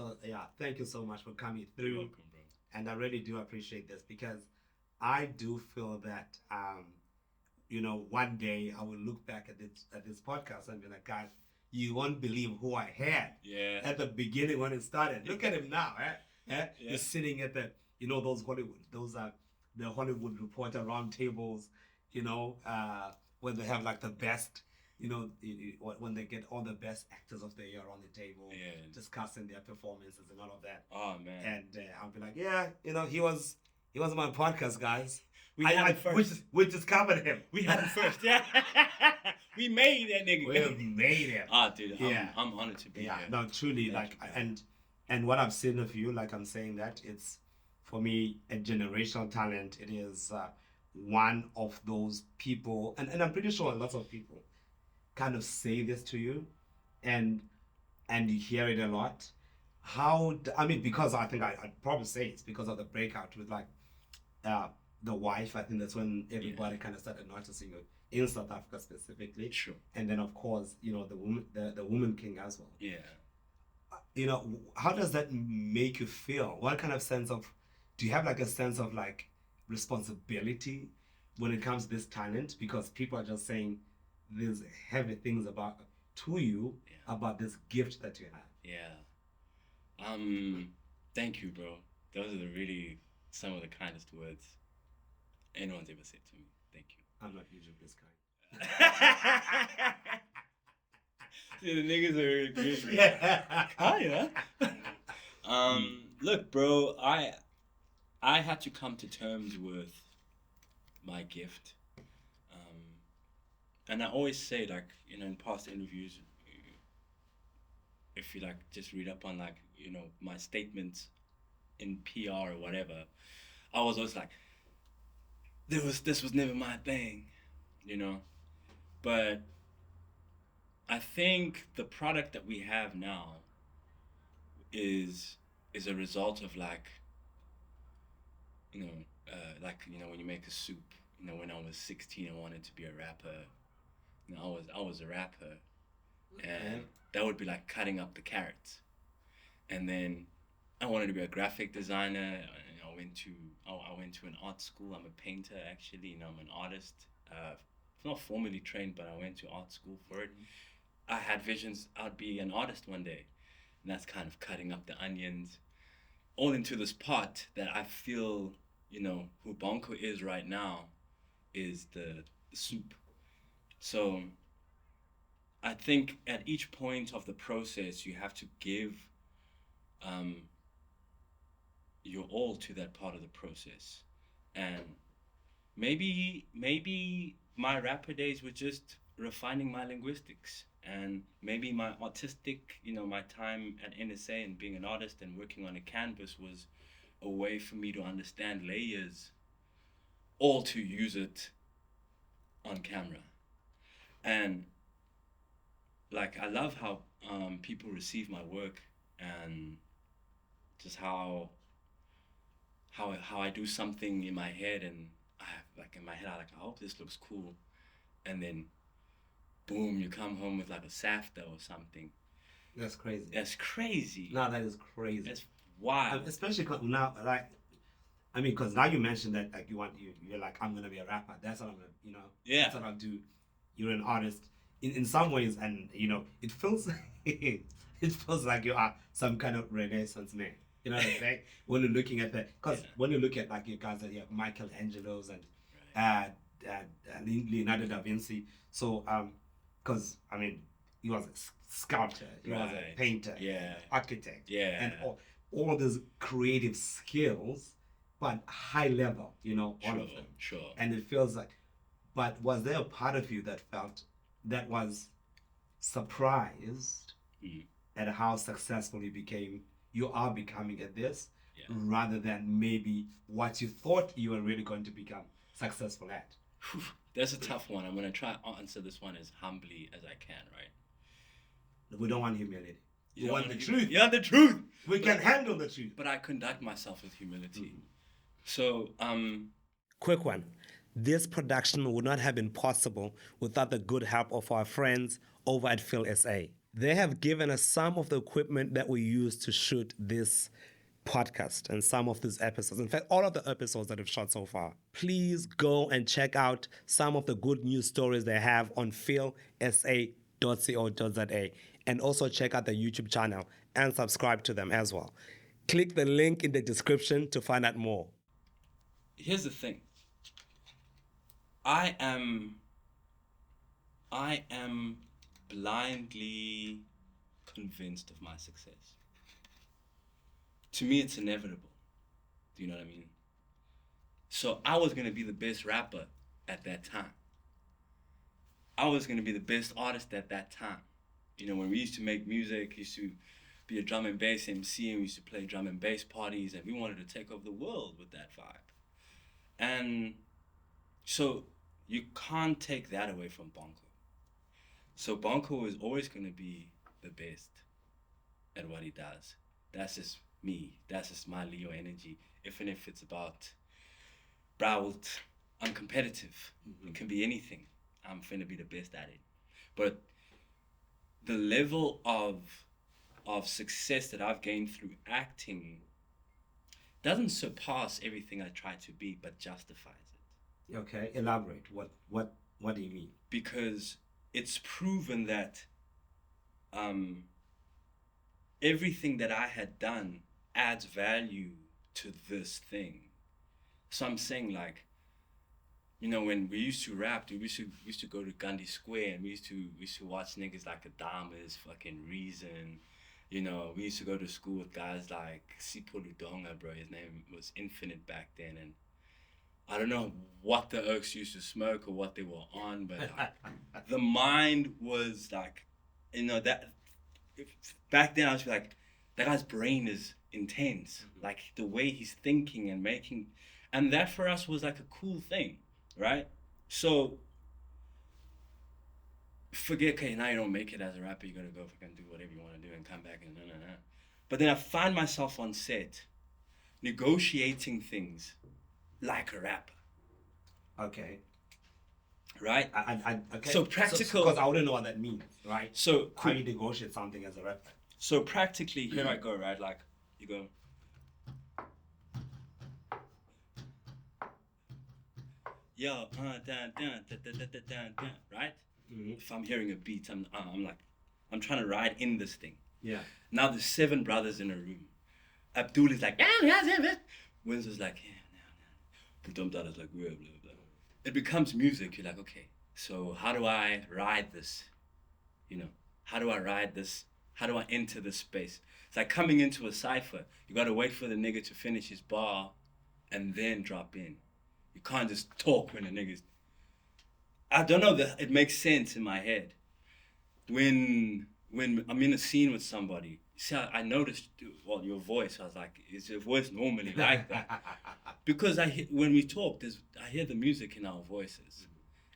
So yeah, thank you so much for coming You're through. welcome, bro. And I really do appreciate this because I do feel that one day I will look back at this podcast and be like, guys, you won't believe who I had Yeah. at the beginning when it started. Look at him now, eh? Yeah. You're sitting at those are the Hollywood Reporter round tables, when they have like the best, when they get all the best actors of the year on the table, discussing their performances and all of that. Oh man. And I'll be like, yeah, he was on my podcast, guys. We had him first. We discovered him. We had him first. Yeah. We made that nigga. We made him. Dude, I'm honored to be here. No, truly, Thank you, and what I've seen of you, like I'm saying that it's for me a generational talent. It is one of those people, and I'm pretty sure a lot of people kind of say this to you, and you hear it a lot. Because I think I'd probably say it's because of the breakout with like the wife. I think that's when everybody kind of started noticing it in South Africa specifically. Sure. And then of course, the woman king as well. Yeah. How does that make you feel? What kind of do you have like a sense of like responsibility when it comes to this talent? Because people are just saying these heavy things to you about this gift that you have. Yeah. Thank you, bro. Those are really some of the kindest words anyone's ever said to me. Thank you. I'm not usually this kind. See, the niggas are really Khaya. Look, bro, I had to come to terms with my gift. And I always say, like, in past interviews, if you like just read up on like, my statements in PR or whatever, I was always like, this was never my thing, But I think the product that we have now is a result of like, when you make a soup, when I was 16 I wanted to be a rapper. I was a rapper, and that would be like cutting up the carrots. And then I wanted to be a graphic designer. I went to an art school. I'm a painter, actually. I'm an artist. Not formally trained, but I went to art school for it. I had visions I'd be an artist one day. And that's kind of cutting up the onions all into this pot that I feel, who Bonko is right now is the soup. So I think at each point of the process, you have to give your all to that part of the process. And maybe my rapper days were just refining my linguistics, and maybe my artistic, my time at NSA and being an artist and working on a canvas was a way for me to understand layers, all to use it on camera. And like, I love how people receive my work, and just how I do something in my head, and I hope this looks cool, and then boom, you come home with like a SAFTA or something. That's crazy. That's crazy. No, that is crazy. That's wild. Especially now, like, because now you mentioned that, like, you're like, I'm gonna be a rapper. That's what I'm gonna, That's what I'll do. You're an artist in some ways, and it feels it feels like you are some kind of Renaissance man. You know what I'm saying? When you're looking at that, because when you look at like you guys that you have Michelangelo's and Leonardo da Vinci. So because he was a sculptor, he was a painter, architect, and all these creative skills, but high level, all of them. Sure. And it feels like, but was there a part of you that was surprised at how successful you are becoming at this, rather than maybe what you thought you were really going to become successful at? That's a tough one. I'm going to try to answer this one as humbly as I can, right? We don't want humility. We want the truth. Yeah, the truth. We can handle the truth. But I conduct myself with humility. So, quick one. This production would not have been possible without the good help of our friends over at Phil SA. They have given us some of the equipment that we use to shoot this podcast and some of these episodes. In fact, all of the episodes that we've shot so far. Please go and check out some of the good news stories they have on philsa.co.za, and also check out the YouTube channel and subscribe to them as well. Click the link in the description to find out more. Here's the thing. I am blindly convinced of my success. To me, it's inevitable. Do you know what I mean? So I was going to be the best rapper at that time. I was going to be the best artist at that time. You know, when we used to make music, used to be a drum and bass MC, and we used to play drum and bass parties, and we wanted to take over the world with that vibe. And so you can't take that away from Bonko. So Bonko is always going to be the best at what he does. That's just me. That's just my Leo energy. Even if it's about, I'm competitive. Mm-hmm. It can be anything. I'm finna be the best at it. But the level of success that I've gained through acting doesn't surpass everything I try to be, but justifies it. Okay, elaborate. What do you mean? Because it's proven that everything that I had done adds value to this thing. So I'm saying, like, you know, when we used to rap, dude, we used to go to Gandhi Square, and we used to watch niggas like Adamas, fucking Reason. You know, we used to go to school with guys like Dlanga, bro. His name was Infinite back then, and I don't know what the Oaks used to smoke or what they were on, but like, the mind was like, you know, that back then I was like, that guy's brain is intense. Mm-hmm. Like the way he's thinking and making, and that for us was like a cool thing, right? So forget, okay, now you don't make it as a rapper, you're gonna go fucking do whatever you want to do and come back and nah. But then I find myself on set negotiating things like a rapper. Okay. Right? Okay. So practical. Because I wouldn't know what that means, right? So how you negotiate something as a rapper. So practically, here I go, right? Like, you go. Yo, dun, right? Mm-hmm. If I'm hearing a beat, I'm like, I'm trying to ride in this thing. Yeah. Now there's 7 brothers in a room. Abdul is like, Windsor's like, Dada's like, blah, blah, blah. It becomes music. You're like, okay, so how do I ride this? You know, how do I ride this? How do I enter this space? It's like coming into a cipher. You gotta wait for the nigga to finish his bar and then drop in. You can't just talk when the nigga's... I don't know, that it makes sense in my head. When I'm in a scene with somebody, see, I noticed, well, your voice, I was like, is your voice normally like that? Because when we talk, I hear the music in our voices.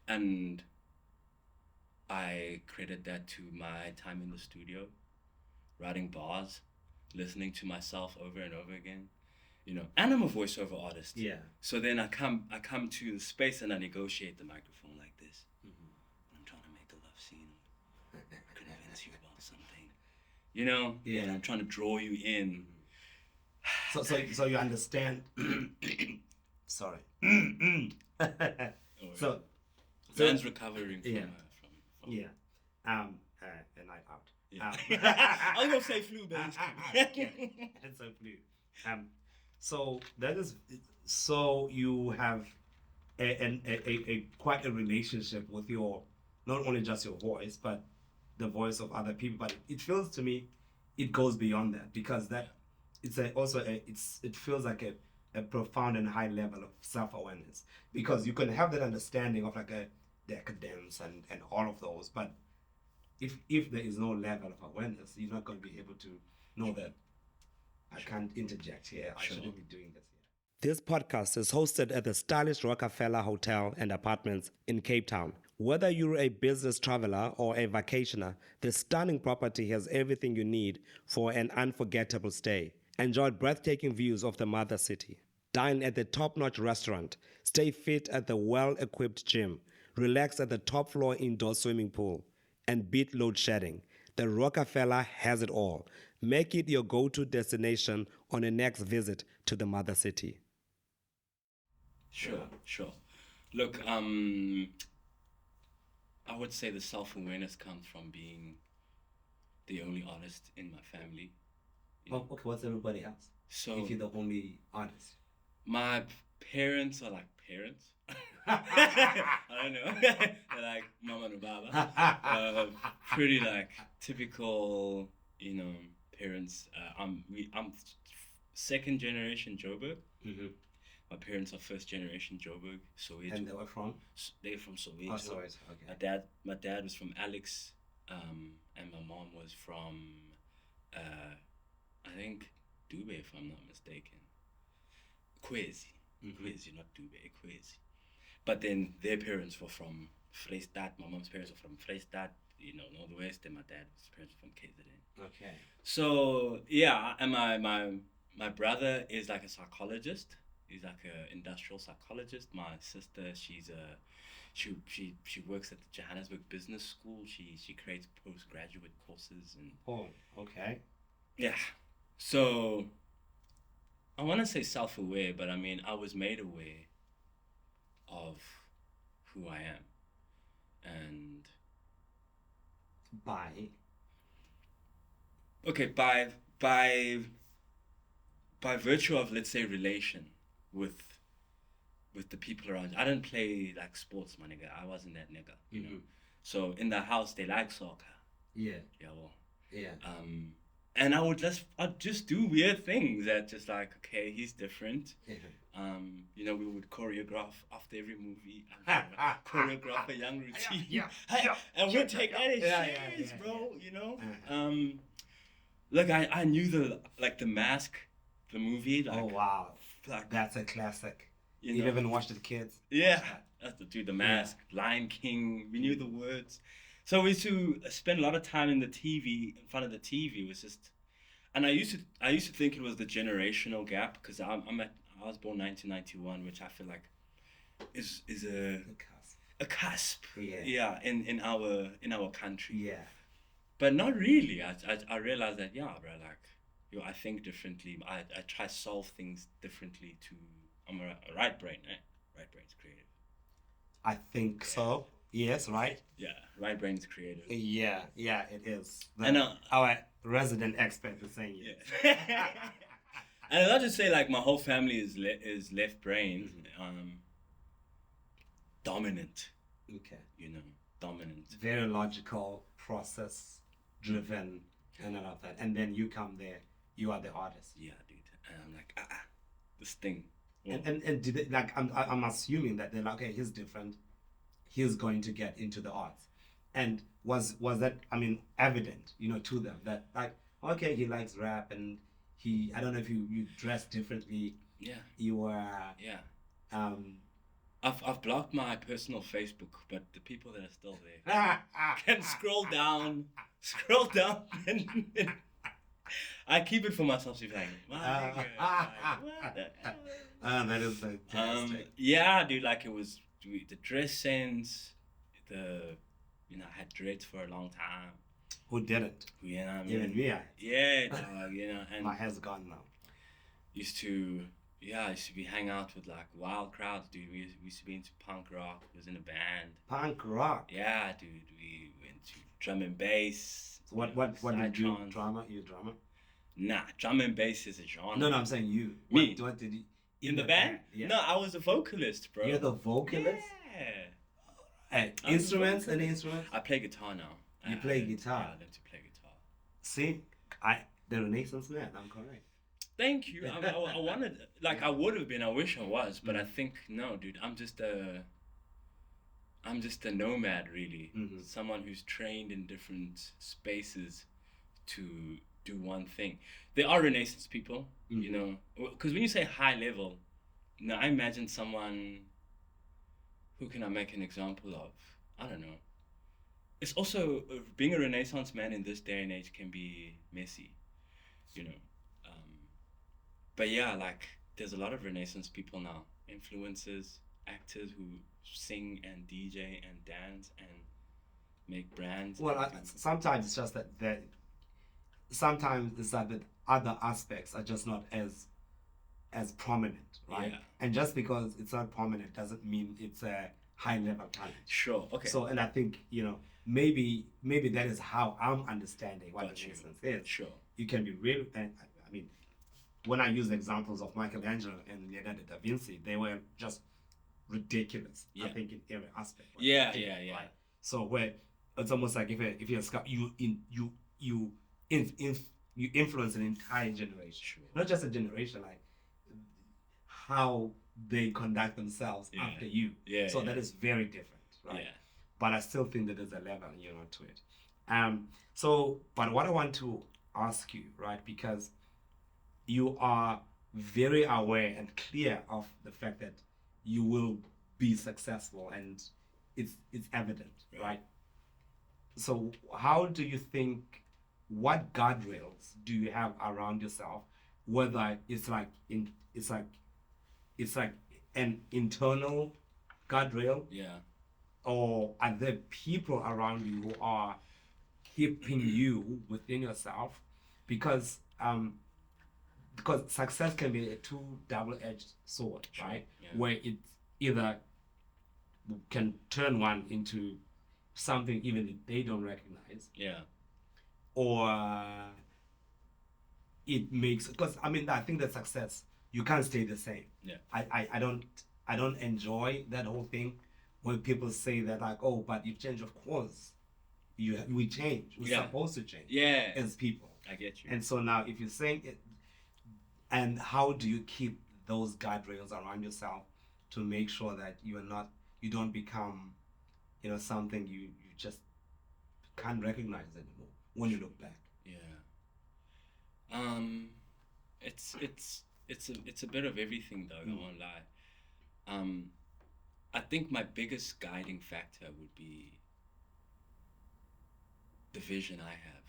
And I credit that to my time in the studio, writing bars, listening to myself over and over again. You know, and I'm a voiceover artist. Yeah. So then I come to the space and I negotiate the microphone like this. Mm-hmm. I'm trying to make the love scene, convince you about something. You know? Yeah. And I'm trying to draw you in. So you understand. Sorry. So Man's recovering from yeah. A night out. Yeah. I was gonna say flu, but it's a flu. So that is, so you have a quite a relationship with your, not only just your voice, but the voice of other people. But it feels to me, it goes beyond that, because that it feels like a profound and high level of self-awareness, because you can have that understanding of like a decadence and all of those, but if there is no level of awareness, you're not going to be able to know that I can't interject here. I shouldn't be doing this here. This podcast is hosted at the stylish Rockefeller Hotel and Apartments in Cape Town. Whether you're a business traveler or a vacationer, this stunning property has everything you need for an unforgettable stay. Enjoy breathtaking views of the mother city. Dine at the top-notch restaurant. Stay fit at the well-equipped gym. Relax at the top-floor indoor swimming pool. And beat load shedding. the Rockefeller has it all. Make it your go-to destination on your next visit to the mother city. Sure. Look, I would say the self-awareness comes from being the only artist in my family. Oh, okay, what's everybody else? So if you're the only artist. My parents are like parents. I don't know. They're like mama and baba. Pretty like typical, parents. I'm second generation Joburg. Mm-hmm. My parents are first generation Joburg, Soweto. And they were from? They're from Soweto. Oh, Soweto. Okay. My dad was from Alex, and my mom was from, I think Dube, if I'm not mistaken. Kwezi. Kwezi, not Dube, Kwezi. But then their parents were from Vrystaat. My mom's parents were from Vrystaat, Northwest, and my dad's parents were from KZN. Okay. So yeah, and my brother is like a psychologist. He's like an industrial psychologist. My sister, she works at the Johannesburg Business School. She creates postgraduate courses and. Oh, okay. Yeah, so I want to say self-aware, but I mean I was made aware of who I am, and by virtue of, let's say, relation with the people around you. I didn't play like sports, my nigga. I wasn't that nigga, you know. So in the house they like soccer. Yeah. Yeah. Well. Yeah. And I'd just do weird things that just like, okay, he's different. Yeah. We would choreograph after every movie. Choreograph a young routine. And we'd take that as serious, bro. Look, I knew the Mask, the movie. Like, oh wow, like, that's a classic. You even watched it, kids? Yeah, that's the Mask, Lion King. We knew the words. So we used to spend a lot of time in front of the TV. It was just, and I used to think it was the generational gap, because I was born 1991, which I feel like is a cusp. Yeah. In our country. Yeah. But not really. I realized that, yeah, bro, like, I think differently. I try to solve things differently I'm a right brain, eh? Right brain's creative. I think so. Yes, right? Yeah, right brain's creative. Yeah, it is. Our resident expert is saying it. Yeah. And I'll just say, like, my whole family is left brain, dominant. Okay. Dominant. Very logical, process driven, and all of that. And then you come there, you are the artist. Yeah, dude. And I'm like, this thing. Whoa. And did they, like, I'm assuming that they're like, okay, he's different. He's going to get into the arts. And was that, I mean, evident, to them that, like, okay, he likes rap, and I don't know if you dress differently. Yeah. You were. Yeah. I've blocked my personal Facebook, but the people that are still there can scroll down, and I keep it for myself. So like, what the hell? That is fantastic. Yeah, dude, like, it was the dress sense, I had dreads for a long time. Who didn't? Yeah, even me. Yeah, dog, and my hair's gone now. Used to be hang out with like wild crowds, dude. We used to be into punk rock. We was in a band. Punk rock. Yeah, dude. We went to drum and bass. So what did you drama? You drama? Nah, drum and bass is a genre. No, I'm saying you. Me. What did you in the band? Yeah. No, I was a vocalist, bro. You're the vocalist? Yeah. Hey, instruments? Any instruments? I play guitar now. You play guitar? Yeah, I learned to play guitar. See, the Renaissance man. I'm correct. Thank you. I wanted, like, I would have been. I wish I was, but I think no, dude. I'm just a nomad, really. Someone who's trained in different spaces to do one thing. There are Renaissance people, because when you say high level, I imagine someone. Who can I make an example of? I don't know. It's also, being a Renaissance man in this day and age can be messy, But yeah, like, there's a lot of Renaissance people now, influencers, actors who sing and DJ and dance, and make brands. Well, sometimes it's just that sometimes it's that the other aspects are just not as prominent, right? Yeah. And just because it's not prominent doesn't mean it's a high level talent. Sure. Okay. So, and I think maybe that is how I'm understanding what Got the you. essence is. Sure. You can be real, and I mean, when I use examples of Michelangelo and Leonardo da Vinci, they were just ridiculous. Yeah. I think in every aspect. Right? Yeah. Right? So where it's almost like if you're you influence an entire generation, Sure. not just a generation, like how they conduct themselves after you. Yeah. So that is very different, right? Yeah. But I still think that there's a level, to it. So, but what I want to ask you, right, because you are very aware and clear of the fact that you will be successful, and it's evident, right? So, how do you think? What guardrails do you have around yourself? Whether it's like an internal guardrail, or are there people around you who are keeping you within yourself? Because success can be a double-edged sword, right? Yeah. Where it either can turn one into something even if they don't recognize, or it makes, because I think that success, you can't stay the same. I don't enjoy that whole thing when people say that, like, oh, but you change. Of course we change. We're supposed to change as people. I get you. And so now if you're saying it, and how do you keep those guardrails around yourself to make sure that you don't become something you just can't recognize anymore when you look back? It's a bit of everything, though. I won't lie. I think my biggest guiding factor would be the vision I have.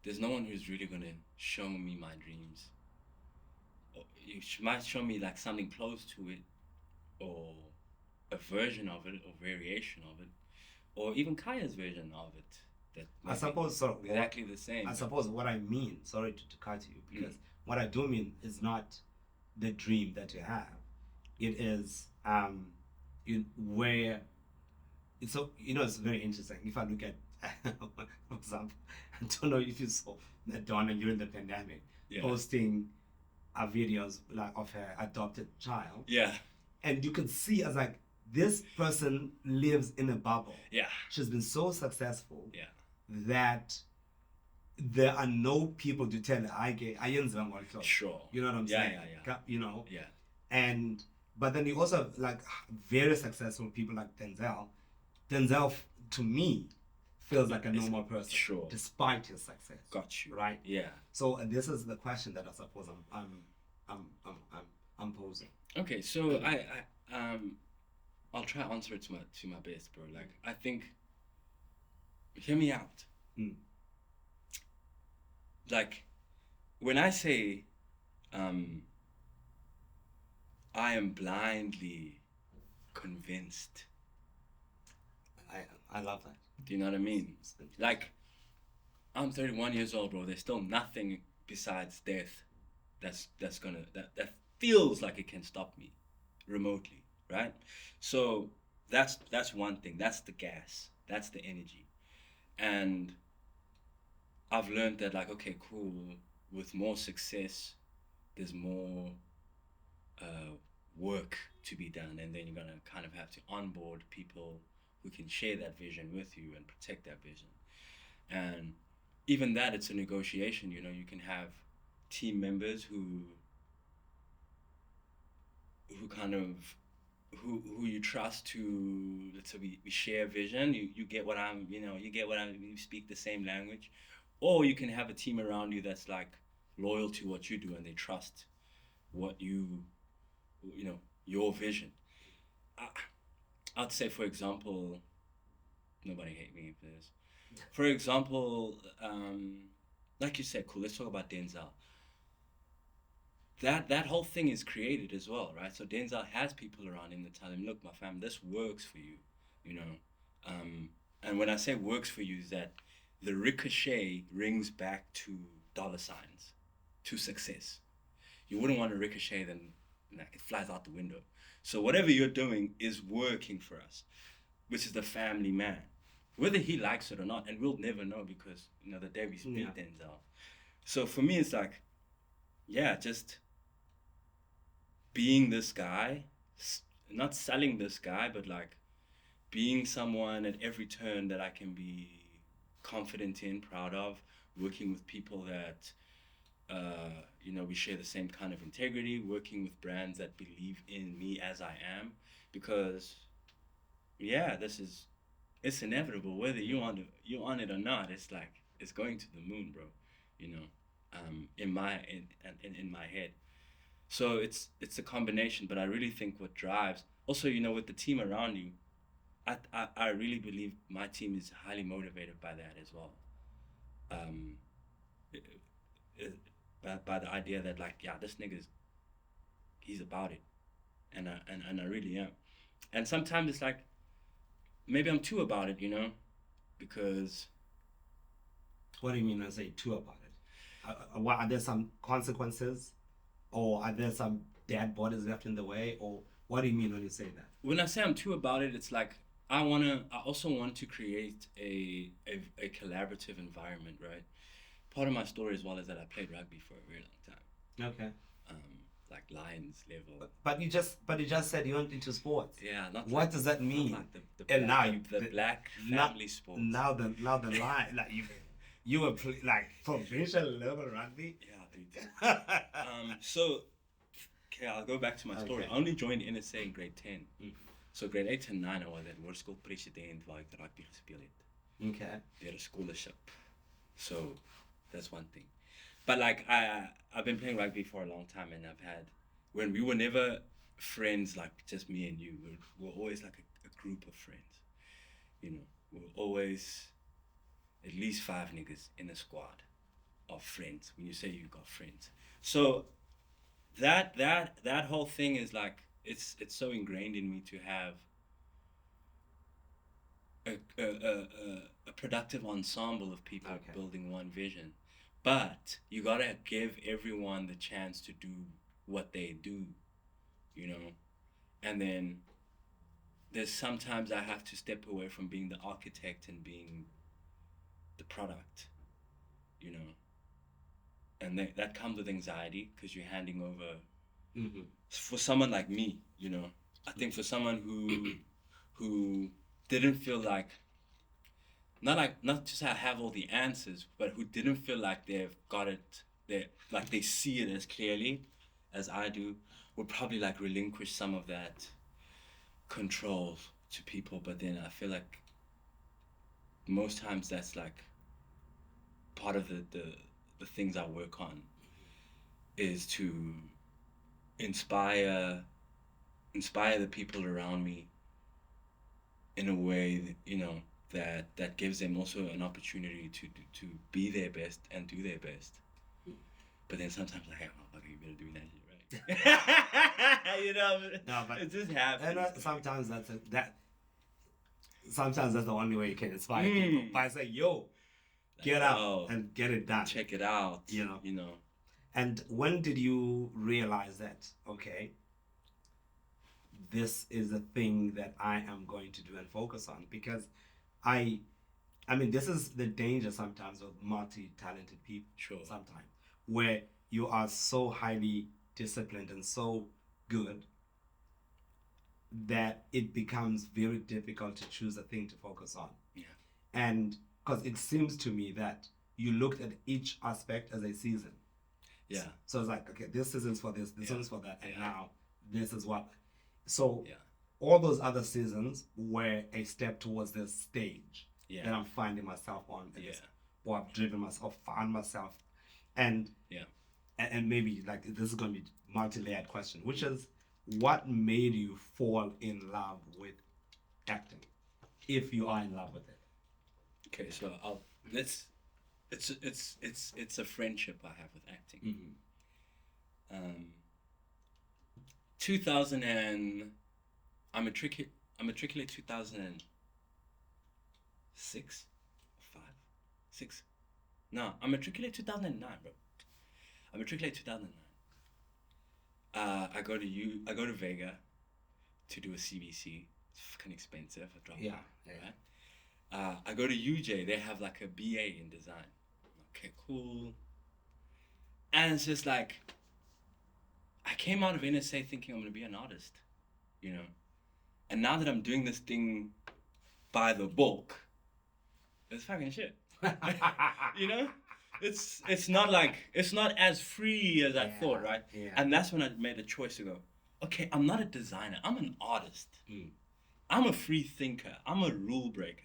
There's no one who's really gonna show me my dreams. You might show me like something close to it, or a version of it, or variation of it, or even Khaya's version of it. That I suppose so. Exactly the same. I suppose what I mean, sorry to cut you, because what I do mean is not the dream that you have. It is where it's so it's very interesting. If I look at, for example, I don't know if you saw Madonna during the pandemic posting videos like of her adopted child. Yeah. And you could see as like this person lives in a bubble. Yeah. She's been so successful. Yeah. That there are no people to tell her, sure. You know what I'm saying? Yeah. Yeah. And but then you also have like very successful people like Denzel. Denzel, to me, feels like a normal person, sure, despite his success. Got you. Right? Yeah. So this is the question that I suppose I'm posing. Okay, so I'll try to answer it to my best, bro. Like, I think, hear me out. Like, when I say I am blindly convinced. I love that. Do you know what I mean? Like, I'm 31 years old, bro. There's still nothing besides death that feels like it can stop me remotely, right? So that's one thing. That's the gas. That's the energy. And I've learned that, like, okay, cool. With more success, there's more work to be done, and then you're gonna kind of have to onboard people who can share that vision with you and protect that vision. And even that, it's a negotiation. You can have team members who kind of who you trust to. Let's say we share vision. You get what I'm. You get what I'm. You speak the same language, or you can have a team around you that's like loyal to what you do, and they trust what your vision. I'd say, for example, nobody hate me for this. For example, like you said, cool. Let's talk about Denzel. That whole thing is created as well, right? So Denzel has people around him that tell him, look, my fam, this works for you. And when I say works for you, is that the ricochet rings back to dollar signs, to success. You wouldn't want a ricochet, then like it flies out the window. So whatever you're doing is working for us, which is the family man, whether he likes it or not, and we'll never know because the day we split Denzel. So for me, it's like, just being this guy, not selling this guy, but like being someone at every turn that I can be confident in, proud of, working with people that, we share the same kind of integrity, working with brands that believe in me as I am, because, it's inevitable, whether you on it or not. It's like, it's going to the moon, bro, in my head. So it's a combination, but I really think what drives, also, with the team around you, I really believe my team is highly motivated by that as well. By the idea that like, this nigga's, he's about it, and I really am. And sometimes it's like, maybe I'm too about it, because. What do you mean when I say too about it? What, are there some consequences, or are there some dead bodies left in the way, or what do you mean when you say that? When I say I'm too about it, it's like I also want to create a collaborative environment, right? Part of my story as well is that I played rugby for a very long time. Okay. Like Lions level. But you just said you went into sports. Yeah, not. What does that mean? Not like and now the black family sports. Now the line, like you were like provincial level rugby. Yeah, so okay, I'll go back to my story. I only joined NSA in grade 10. So grade 8 and 9 I was at World President waar ek rugby gespeel het. Okay. They had a scholarship. So that's one thing. But like I've been playing rugby for a long time, and I've had, when we were never friends like just me and you, we're always like a group of friends. We're always at least 5 niggas in a squad of friends. When you say you've got friends, so that whole thing is like, it's so ingrained in me to have a productive ensemble of people building one vision. But you gotta give everyone the chance to do what they do, and then there's sometimes I have to step away from being the architect and being the product, and that comes with anxiety, because you're handing over. Mm-hmm. For someone like me, I think for someone who didn't feel like, not just I have all the answers, but who didn't feel like they've got it, like they see it as clearly as I do, would probably like relinquish some of that control to people. But then I feel like most times that's like part of the things I work on, is to inspire the people around me in a way that, that gives them also an opportunity to be their best and do their best. But then sometimes like, hey, motherfucker, you better do that shit, right? No, but it just happens. And sometimes sometimes that's the only way you can inspire people, by saying, yo, get out and get it done. Check it out. And when did you realize that, okay, this is a thing that I am going to do and focus on? Because I mean, this is the danger sometimes of multi-talented people. Sure. Sometimes, where you are so highly disciplined and so good that it becomes very difficult to choose a thing to focus on. Yeah. And because it seems to me that you looked at each aspect as a season. Yeah. So it's like, okay, this season's for this season's for that, and now this is what. So all those other seasons were a step towards this stage that I'm finding myself on, or I've driven myself, found myself, and and maybe like this is going to be multi-layered question, which is, what made you fall in love with acting, if you are in love with it? Okay, so it's a friendship I have with acting. 2000 and I matriculate 2000 6, 5, 6. No, I matriculated 2009, bro. I matriculated 2009. I go to Vega to do a CBC. It's fucking expensive. I drop out, right? I go to UJ. They have like a BA in design. Okay, cool. And it's just like, I came out of NSA thinking I'm gonna be an artist, you know. And now that I'm doing this thing by the book, it's fucking shit. You know? It's not as free as I thought, right? Yeah. And that's when I made a choice to go, okay, I'm not a designer, I'm an artist. I'm a free thinker, I'm a rule breaker.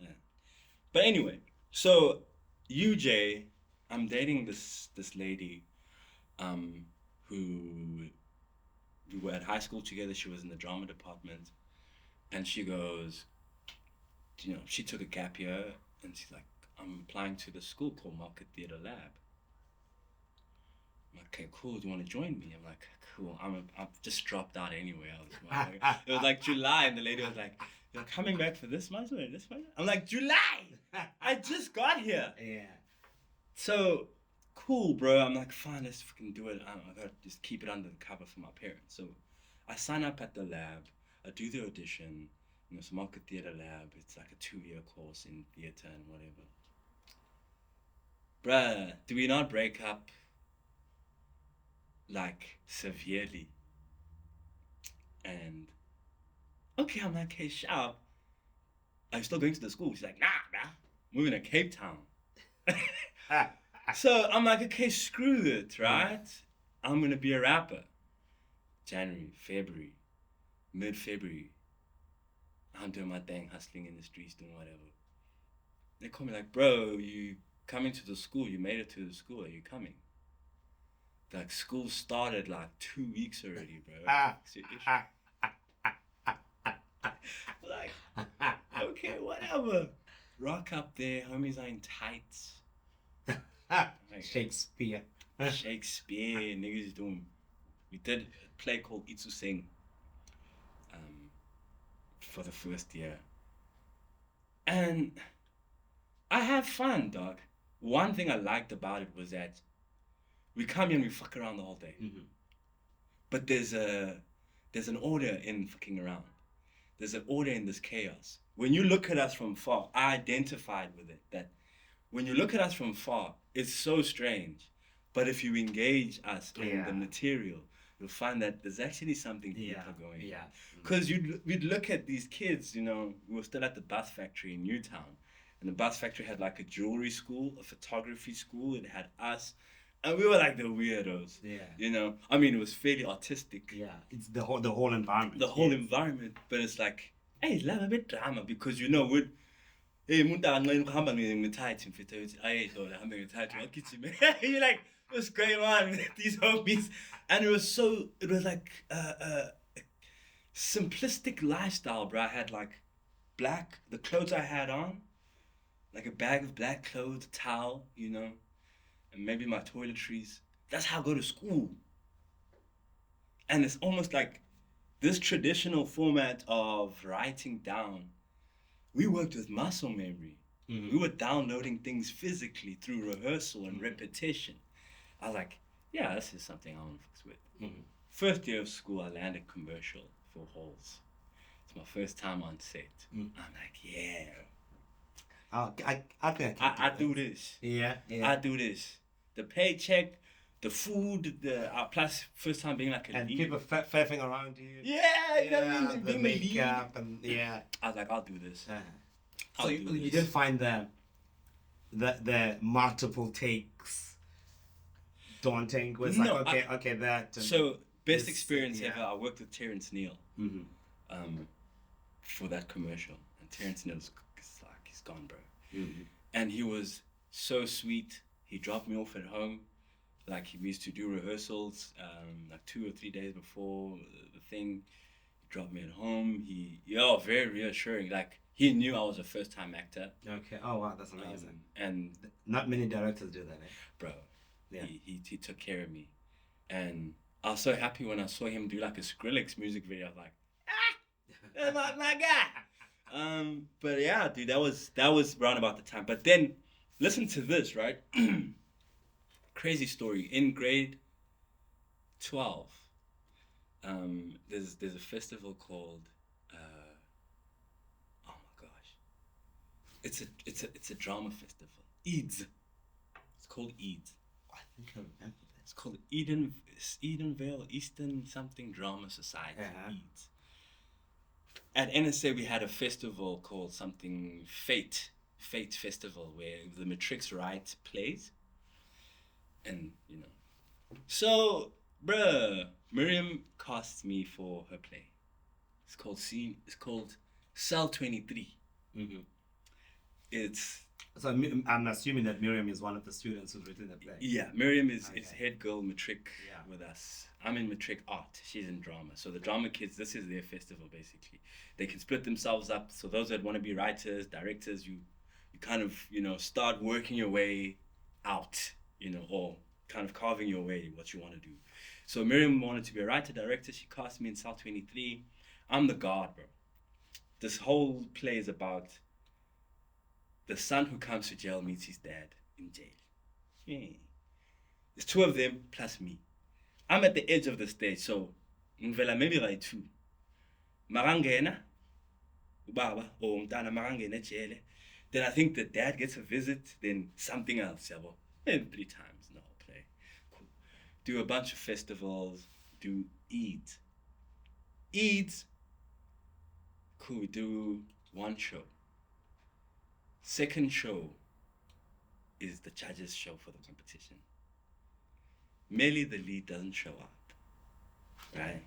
Yeah. But anyway, so UJ, I'm dating this lady, who we were at high school together. She was in the drama department, and she goes, you know, she took a gap year, and she's like, I'm applying to the school called Market Theatre Lab. I'm like, okay, cool. Do you want to join me? I'm like, cool. I've just dropped out anyway. It was like July, and the lady was like, you're coming back for this month or this month? I'm like, July. I just got here. Yeah. So cool, bro. I'm like, fine, let's fucking do it. I gotta just keep it under the cover for my parents. So I sign up at the lab. I do the audition. You know, it's Market Theatre Lab. It's like a 2-year course in theatre and whatever. Bruh, do we not break up like severely? And okay, I'm like, hey, shout. Are you still going to the school? She's like, nah, bruh. Moving to Cape Town. So I'm like, okay, screw it, right? I'm gonna be a rapper. January, February, mid-February, I'm doing my thing, hustling in the streets, doing whatever. They call me like, bro, you coming to the school? You made it to the school. Are you coming? Like, school started like 2 weeks already, bro. Like, okay, whatever. Rock up there, homies are in tights. Like, Shakespeare, niggas doing. We did a play called Itsu Sing for the first year. And I have fun, dog. One thing I liked about it was that we come here and we fuck around the whole day. Mm-hmm. But there's an order in fucking around. There's an order in this chaos. When you look at us from far, I identified with it, that when you look at us from far, it's so strange. But if you engage us in the material, you'll find that there's actually something deeper going. Yeah. Because we'd look at these kids, you know, we were still at the bus factory in Newtown. And the bus factory had like a jewelry school, a photography school. It had us. And we were like the weirdos. Yeah. You know, I mean, it was fairly artistic. Yeah. It's the whole environment. The whole environment. But it's like, hey, love a bit drama. Because, you know, hey, you're like, what's going on with these homies? And it was like a simplistic lifestyle, bro. I had like the clothes I had on, like a bag of black clothes, a towel, you know, and maybe my toiletries. That's how I go to school. And it's almost like this traditional format of writing down. We worked with muscle memory. Mm-hmm. We were downloading things physically through rehearsal and repetition. I was like, yeah, this is something I want to fix with. Mm-hmm. First year of school, I landed commercial for halls. It's my first time on set. Mm-hmm. I'm like, yeah. I do this. Yeah. I do this. The paycheck, the food, plus first time being like a lead. And people faffing around you. Yeah, you know what I mean? The makeup and I was like, I'll do this. So you did find the multiple takes daunting? Was that. So best experience ever. I worked with Terrence Neal for that commercial, and Terrence Neal's like, he's gone, bro. Mm-hmm. And he was so sweet. He dropped me off at home. Like, we used to do rehearsals like 2 or 3 days before the thing. He dropped me at home. Very reassuring. Like, he knew I was a first-time actor. Okay. Oh, wow. That's amazing. And not many directors do that, eh? Bro. Yeah. He took care of me. And I was so happy when I saw him do, like, a Skrillex music video. I was like, that's my guy. But yeah, dude, that was around about the time. But then, listen to this, right? Crazy story. In grade 12, there's a festival called, oh my gosh, it's a drama festival. Eid. It's called Eid. I think I remember that. It's called Edenvale Eastern something Drama Society. Eid. At NSA we had a festival called something Fate Festival, where the matrix write plays, and so bruh, Miriam cast me for her play. It's called Cell 23. Mm-hmm. It's So I'm assuming that Miriam is one of the students who's written the play. Yeah, Miriam is head girl matric Yeah. with us. I'm in matric art. She's in drama. So the drama kids, this is their festival basically. They can split themselves up. So those that want to be writers, directors, you kind of, start working your way out, or kind of carving your way what you want to do. So Miriam wanted to be a writer, director. She cast me in Cell 23. I'm the guard, bro. This whole play is about the son who comes to jail meets his dad in jail. Yeah. There's two of them plus me. I'm at the edge of the stage, so ngivela maybe like two. Marangena, ubaba, or umntana marangena ejele. Then I think the dad gets a visit, then something else, yabo. Maybe 3 times, no play. Cool. Do a bunch of festivals, do Eid. Eid, cool, we do one show. Second show is the judges' show for the competition. Mqhele, the lead, doesn't show up. Right?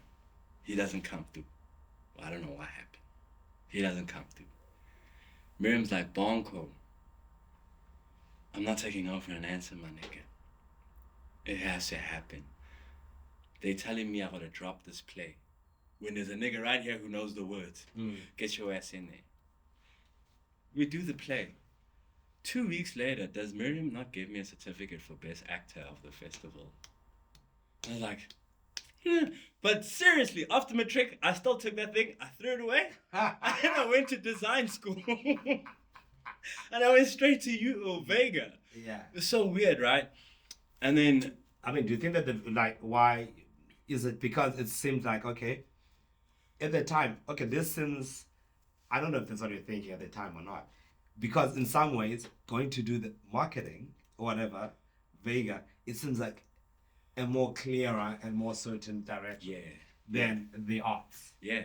He doesn't come through. I don't know what happened. He doesn't come through. Miriam's like, Bonko, I'm not taking no for an answer, my nigga. It has to happen. They telling me I gotta drop this play. When there's a nigga right here who knows the words. Get your ass in there. We do the play. 2 weeks later, does Miriam not give me a certificate for best actor of the festival? I was like, But seriously, after matric, I still took that thing, I threw it away, and I went to design school. And I went straight to Vega. Yeah. It's so weird, right? And then, I mean, do you think that why is it? Because it seems like, okay, at the time, okay, this seems, I don't know if that's what you're thinking at the time or not, because in some ways, going to do the marketing or whatever, Vega, it seems like a more clearer and more certain direction than the arts. Yeah.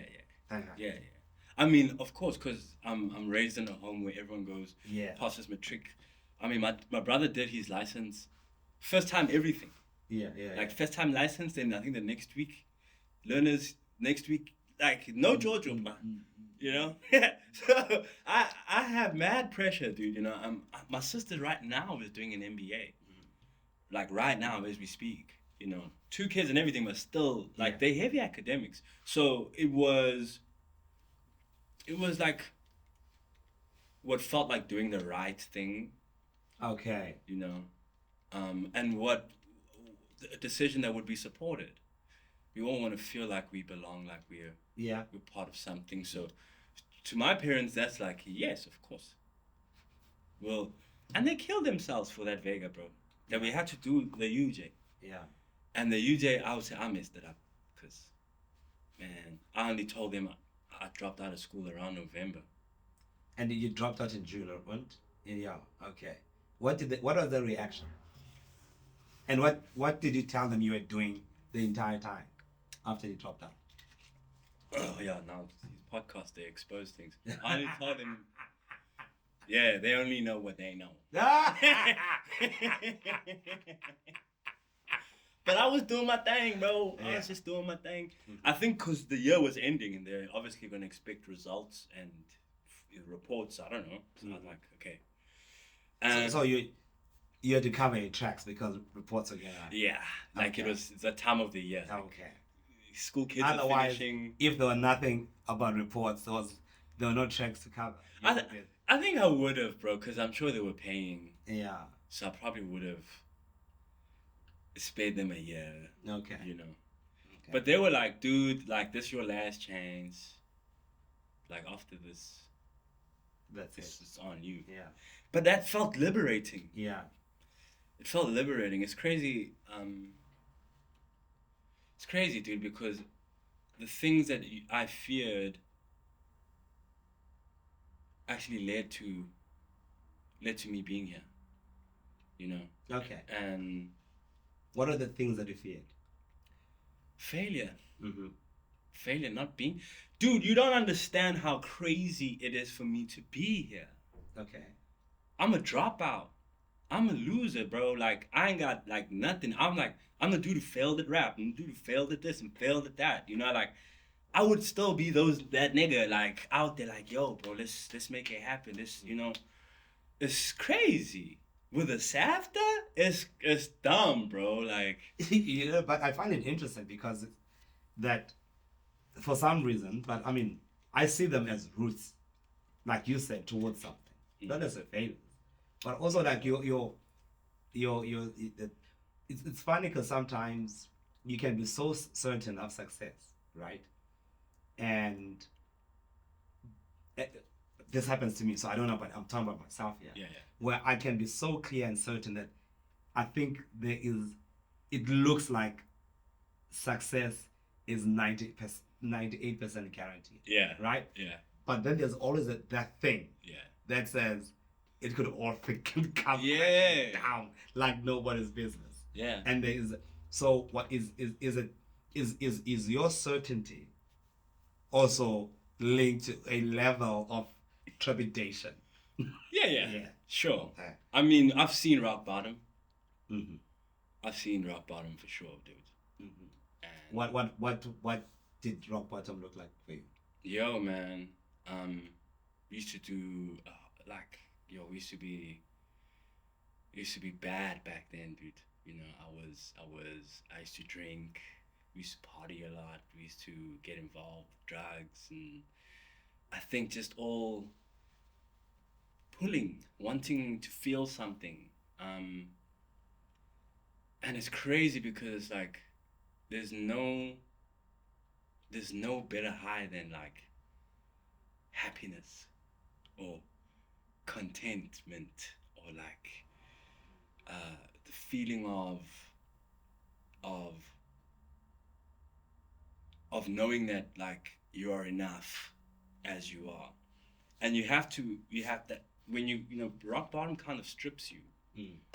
I mean, of course, because I'm raised in a home where everyone goes, passes matric. I mean, my brother did his license, first time everything. Like first time license, then I think the next week, learners next week, like no Georgia, you know. So I have mad pressure, dude. You know, my sister right now is doing an MBA, like right now as we speak. You know, 2 kids and everything, but still like they heavy academics. So it was like what felt like doing the right thing. Okay. You know, and what a decision that would be supported. We all want to feel like we belong, like we're part of something. So to my parents, that's like, yes, of course. Well, and they killed themselves for that Vega, bro. That we had to do the UJ. Yeah. And the UJ, I would say I messed it up. Because, man, I only told them I dropped out of school around November. And you dropped out in June, or what? Yeah, okay. What was the reaction? And what did you tell them you were doing the entire time after you dropped out? Oh, yeah, now these podcasts, they expose things. I only told them, they only know what they know. But I was doing my thing, bro. I was just doing my thing. I think because the year was ending and they're obviously going to expect results and reports. I don't know. So I was like, okay. So you had to cover your tracks because reports are going on. Yeah, like it's that time of the year. Okay. Like, school kids Otherwise, are finishing. If there were nothing about reports, there were no tracks to cover. I think I would have, bro, because I'm sure they were paying. Yeah. So I probably would have spared them a year. Okay. You know. Okay. But they were like, dude, like, this is your last chance. Like, after this, That's it's on you. Yeah. But that felt liberating. Yeah. It felt liberating. It's crazy. It's crazy, dude, because the things that I feared actually led to me being here. You know. Okay. And what are the things that you feared? Failure. Mm-hmm. Failure, not being. Dude, you don't understand how crazy it is for me to be here. Okay. I'm a dropout. I'm a loser, bro. Like, I ain't got, like, nothing. I'm the dude who failed at rap. I'm the dude who failed at this and failed at that. You know, like, I would still be that nigga, like, out there, like, yo, bro, let's make it happen. This, you know, it's crazy. With a SAFTA, it's dumb, bro. Like, yeah, but I find it interesting because that, for some reason, but I mean, I see them as roots, like you said, towards something. Not as a failure, but also like it's funny because sometimes you can be so certain of success, right? And this happens to me, so I don't know, but I'm talking about myself here. Yeah. Where I can be so clear and certain that I think it looks like success is 98% guaranteed. Yeah. Right? Yeah. But then there's always that thing. Yeah. That says it could all come down like nobody's business. Yeah. And there is, so what is your certainty also linked to a level of trepidation? Yeah. Sure. I mean, I've seen rock bottom. Mm-hmm. I've seen rock bottom for sure, dude. Mm-hmm. And what did rock bottom look like for you? Yo, man. We used to do we used to be bad back then, dude. You know, I used to drink. We used to party a lot. We used to get involved with drugs, and I think just all pulling, wanting to feel something. And it's crazy because like there's no better high than like happiness or contentment or like the feeling of knowing that like you are enough as you are. And you have that when you know rock bottom kind of strips you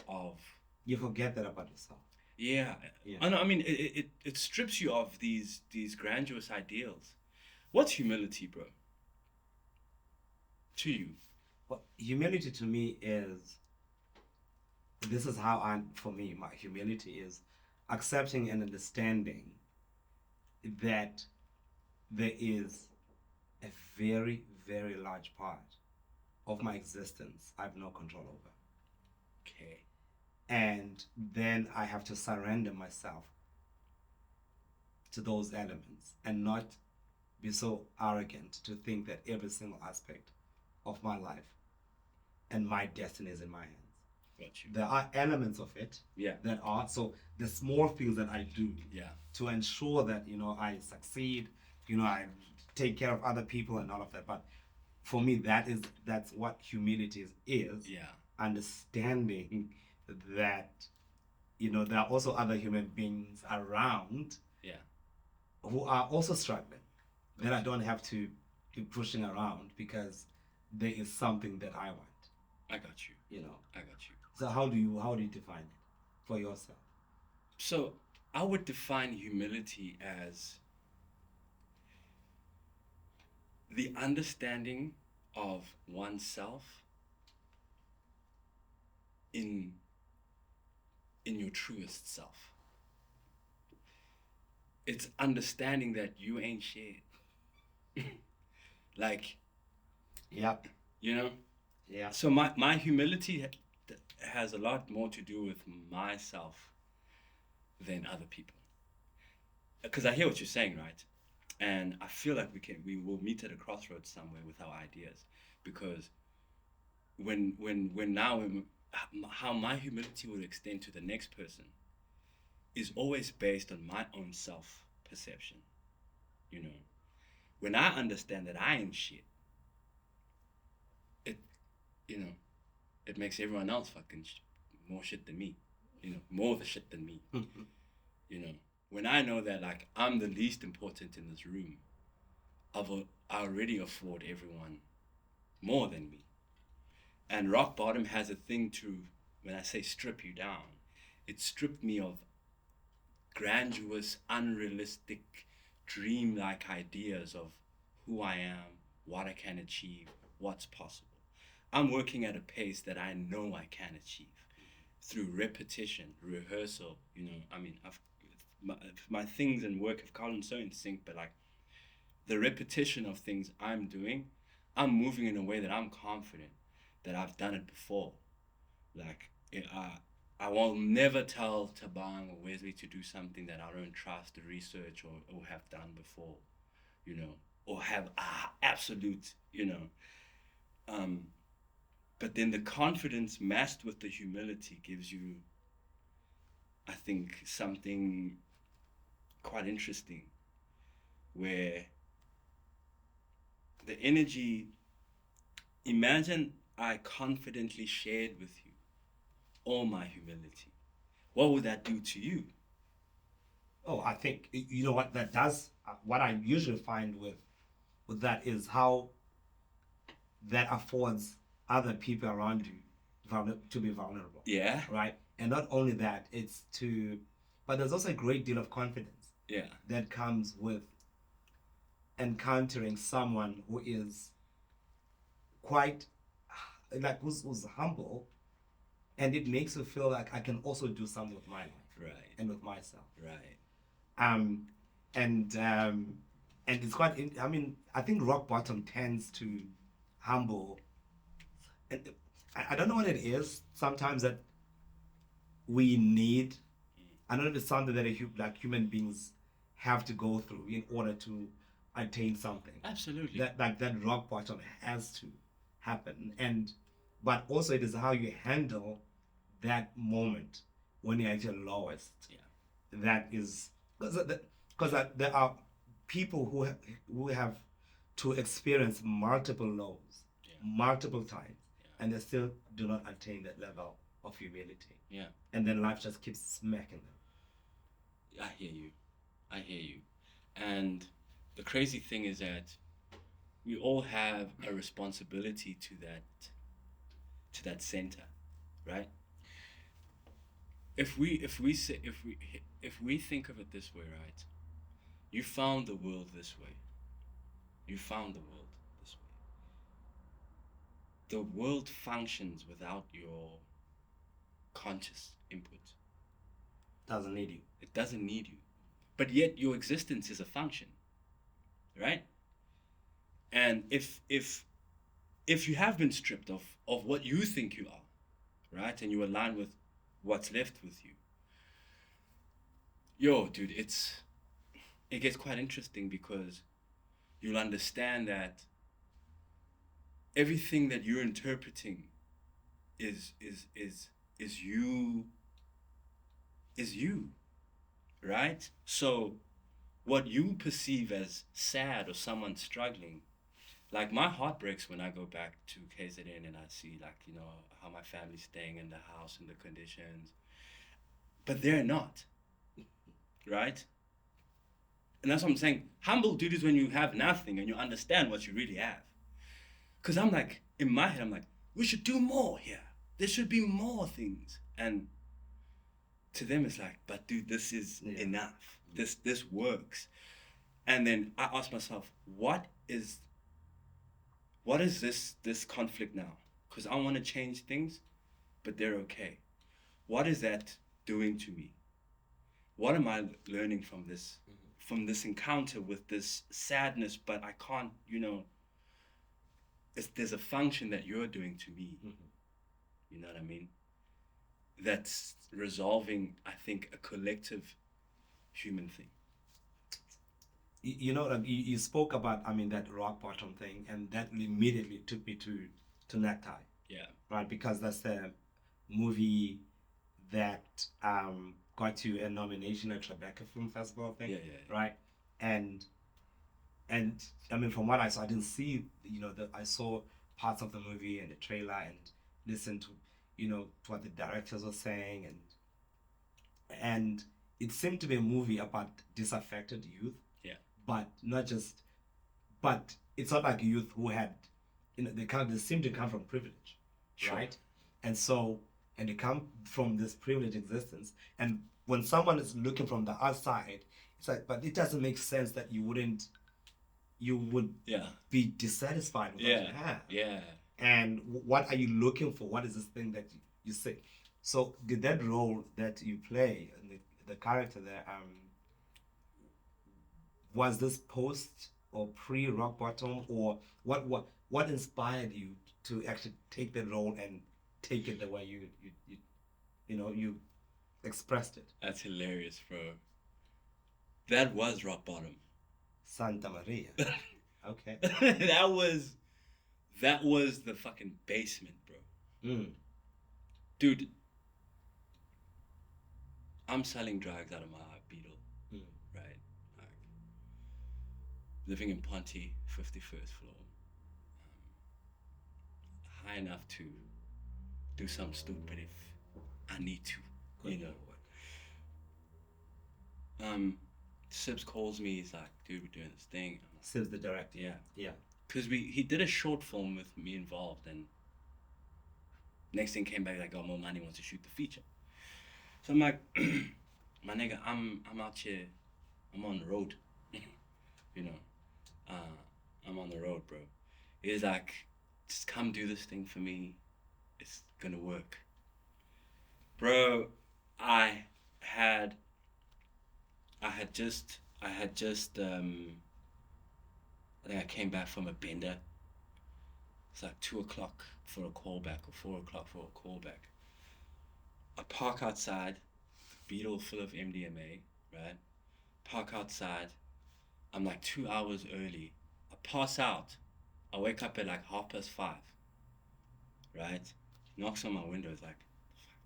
of, you forget that about yourself. Yeah. I mean it strips you of these grandiose ideals. What's humility, bro? To you? Well, humility to me is, this is how for me, my humility is accepting and understanding that there is a very, very large part of my existence I have no control over. Okay. And then I have to surrender myself to those elements and not be so arrogant to think that every single aspect of my life and my destiny is in my hands. Got you. There are elements of it that are, so the small things that I do to ensure that, you know, I succeed, you know, I take care of other people and all of that. But for me, that's what humility is. Yeah. Understanding that, you know, there are also other human beings around who are also struggling, that I don't have to be pushing around because there is something that I want. I got you. You know. I got you. So how do you define it for yourself? So I would define humility as the understanding of oneself in your truest self. It's understanding that you ain't shit. Like, yep. You know? Yeah. So my humility has a lot more to do with myself than other people. Because I hear what you're saying, right? And I feel like we will meet at a crossroads somewhere with our ideas. Because how my humility will extend to the next person is always based on my own self-perception. You know? When I understand that I ain't shit, you know, it makes everyone else fucking more shit than me. You know, more of the shit than me. You know, when I know that like I'm the least important in this room, I already afford everyone more than me. And rock bottom has a thing to, when I say strip you down, it stripped me of grandiose, unrealistic, dream-like ideas of who I am, what I can achieve, what's possible. I'm working at a pace that I know I can achieve through repetition, rehearsal. You know, I mean, my things and work have gotten so in sync, but like the repetition of things I'm doing, I'm moving in a way that I'm confident that I've done it before. Like, I will never tell Tabang or Wesley to do something that I don't trust, research, or have done before, you know, or have absolute, you know. But then the confidence masked with the humility gives you, I think, something quite interesting where the energy, imagine I confidently shared with you all my humility. What would that do to you? Oh, I think, you know what that does, what I usually find with that is how that affords other people around you to be vulnerable. Yeah. Right? And not only that, but there's also a great deal of confidence. Yeah. That comes with encountering someone who is quite, like, who's humble, and it makes you feel like I can also do something with my life. Right. And with myself. Right. And it's quite, I mean, I think rock bottom tends to humble. And I don't know what it is sometimes that we need. I don't know if it's something that like human beings have to go through in order to attain something. Absolutely. That rock bottom has to happen. But also it is how you handle that moment when you're at your lowest. Yeah. That is, because there are people who have to experience multiple lows, multiple times, and they still do not attain that level of humility. Yeah. And then life just keeps smacking them. I hear you. And the crazy thing is that we all have a responsibility to that center, right? If we think of it this way, right? You found the world this way. The world functions without your conscious input. Doesn't need you. It doesn't need you. But yet your existence is a function, right? And if you have been stripped of what you think you are, right? And you align with what's left with you. Yo, dude, it gets quite interesting because you'll understand that everything that you're interpreting is you, right? So what you perceive as sad or someone struggling, like my heart breaks when I go back to KZN and I see, like, you know, how my family's staying in the house and the conditions, but they're not, right? And that's what I'm saying. Humble, dude, is when you have nothing and you understand what you really have. Because I'm like, in my head, I'm like, we should do more here. There should be more things. And to them, it's like, but dude, this is enough. This works. And then I ask myself, what is this conflict now? Because I want to change things, but they're okay. What is that doing to me? What am I learning from this? From this encounter with this sadness, but I can't, you know, there's a function that you're doing to me. You know what I mean? That's resolving, I think, a collective human thing. You know, you spoke about, I mean, that rock bottom thing, and that immediately took me to Necktie. Yeah. Right, because that's the movie that got you a nomination at Tribeca Film Festival thing. Yeah. Right, and I mean, from what I saw, I didn't see, you know, I saw parts of the movie and the trailer and listen to, to what the directors were saying, and it seemed to be a movie about disaffected youth. Yeah. But not just, but it's not like youth who had, they seem to come from privilege, sure. right? And so, and they come from this privileged existence. And when someone is looking from the outside, it's like, but it doesn't make sense that you would be dissatisfied with what you have. Yeah. And what are you looking for? What is this thing that you say? So did that role that you play, the character there, was this post or pre rock bottom, or what inspired you to actually take that role and take it the way you expressed it? That's hilarious, bro. That was rock bottom. Santa Maria. Okay. that was the fucking basement, bro. Dude, I'm selling drugs out of my Beetle, right? Like, living in Ponty, 51st floor. High enough to do something stupid if I need to, you know. Sibs calls me, he's like, dude, we're doing this thing. Sibs the director. Yeah. Because he did a short film with me involved, and next thing came back like, oh, more money, wants to shoot the feature. So I'm like, my nigga, I'm out here, I'm on the road, you know, I'm on the road, bro. He's like, just come do this thing for me, it's gonna work. Bro, I think I came back from a bender. It's like 2:00 for a callback, or 4:00 for a callback. I park outside, Beetle full of MDMA, right? Park outside. I'm like 2 hours early. I pass out. I wake up at like 5:30, right? Knocks on my window. It's like, fuck.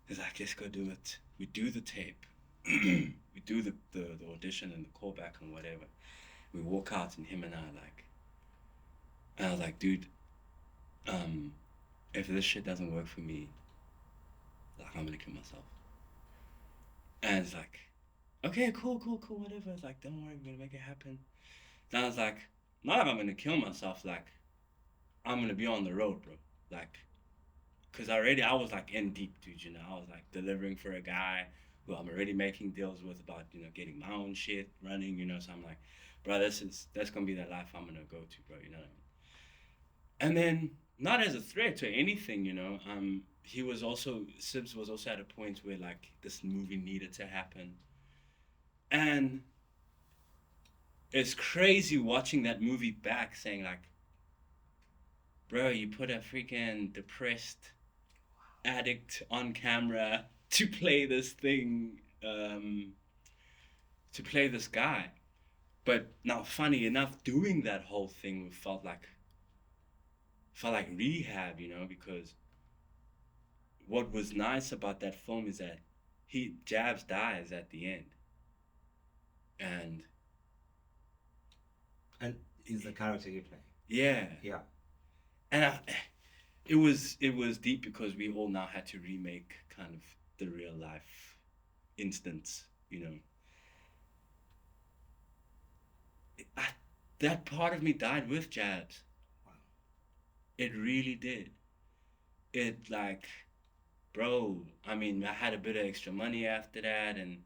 He's like, let's go do it. We do the tape. We do the audition and the callback and whatever. We walk out, and him and I was like, dude, if this shit doesn't work for me, like, I'm gonna kill myself. And it's like, okay, cool, whatever. It's like, don't worry, we're gonna make it happen. Then I was like, not like I'm gonna kill myself, like, I'm gonna be on the road, bro. Like, cause I was like in deep, dude, you know. I was like delivering for a guy who I'm already making deals with about, you know, getting my own shit running, you know. So I'm like, bro, that's gonna be the life I'm gonna go to, bro, you know what I mean? And then, not as a threat or anything, you know, Sibs was also at a point where like this movie needed to happen. And it's crazy watching that movie back, saying like, bro, you put a freaking depressed addict on camera to play this thing, to play this guy. But now, funny enough, doing that whole thing felt like rehab, you know, because what was nice about that film is that Jabs dies at the end. And is the character you play. Yeah. Yeah. And it was deep because we all now had to remake kind of the real life instance, you know. That part of me died with Jabs. Wow. It really did. It like, bro, I mean, I had a bit of extra money after that, and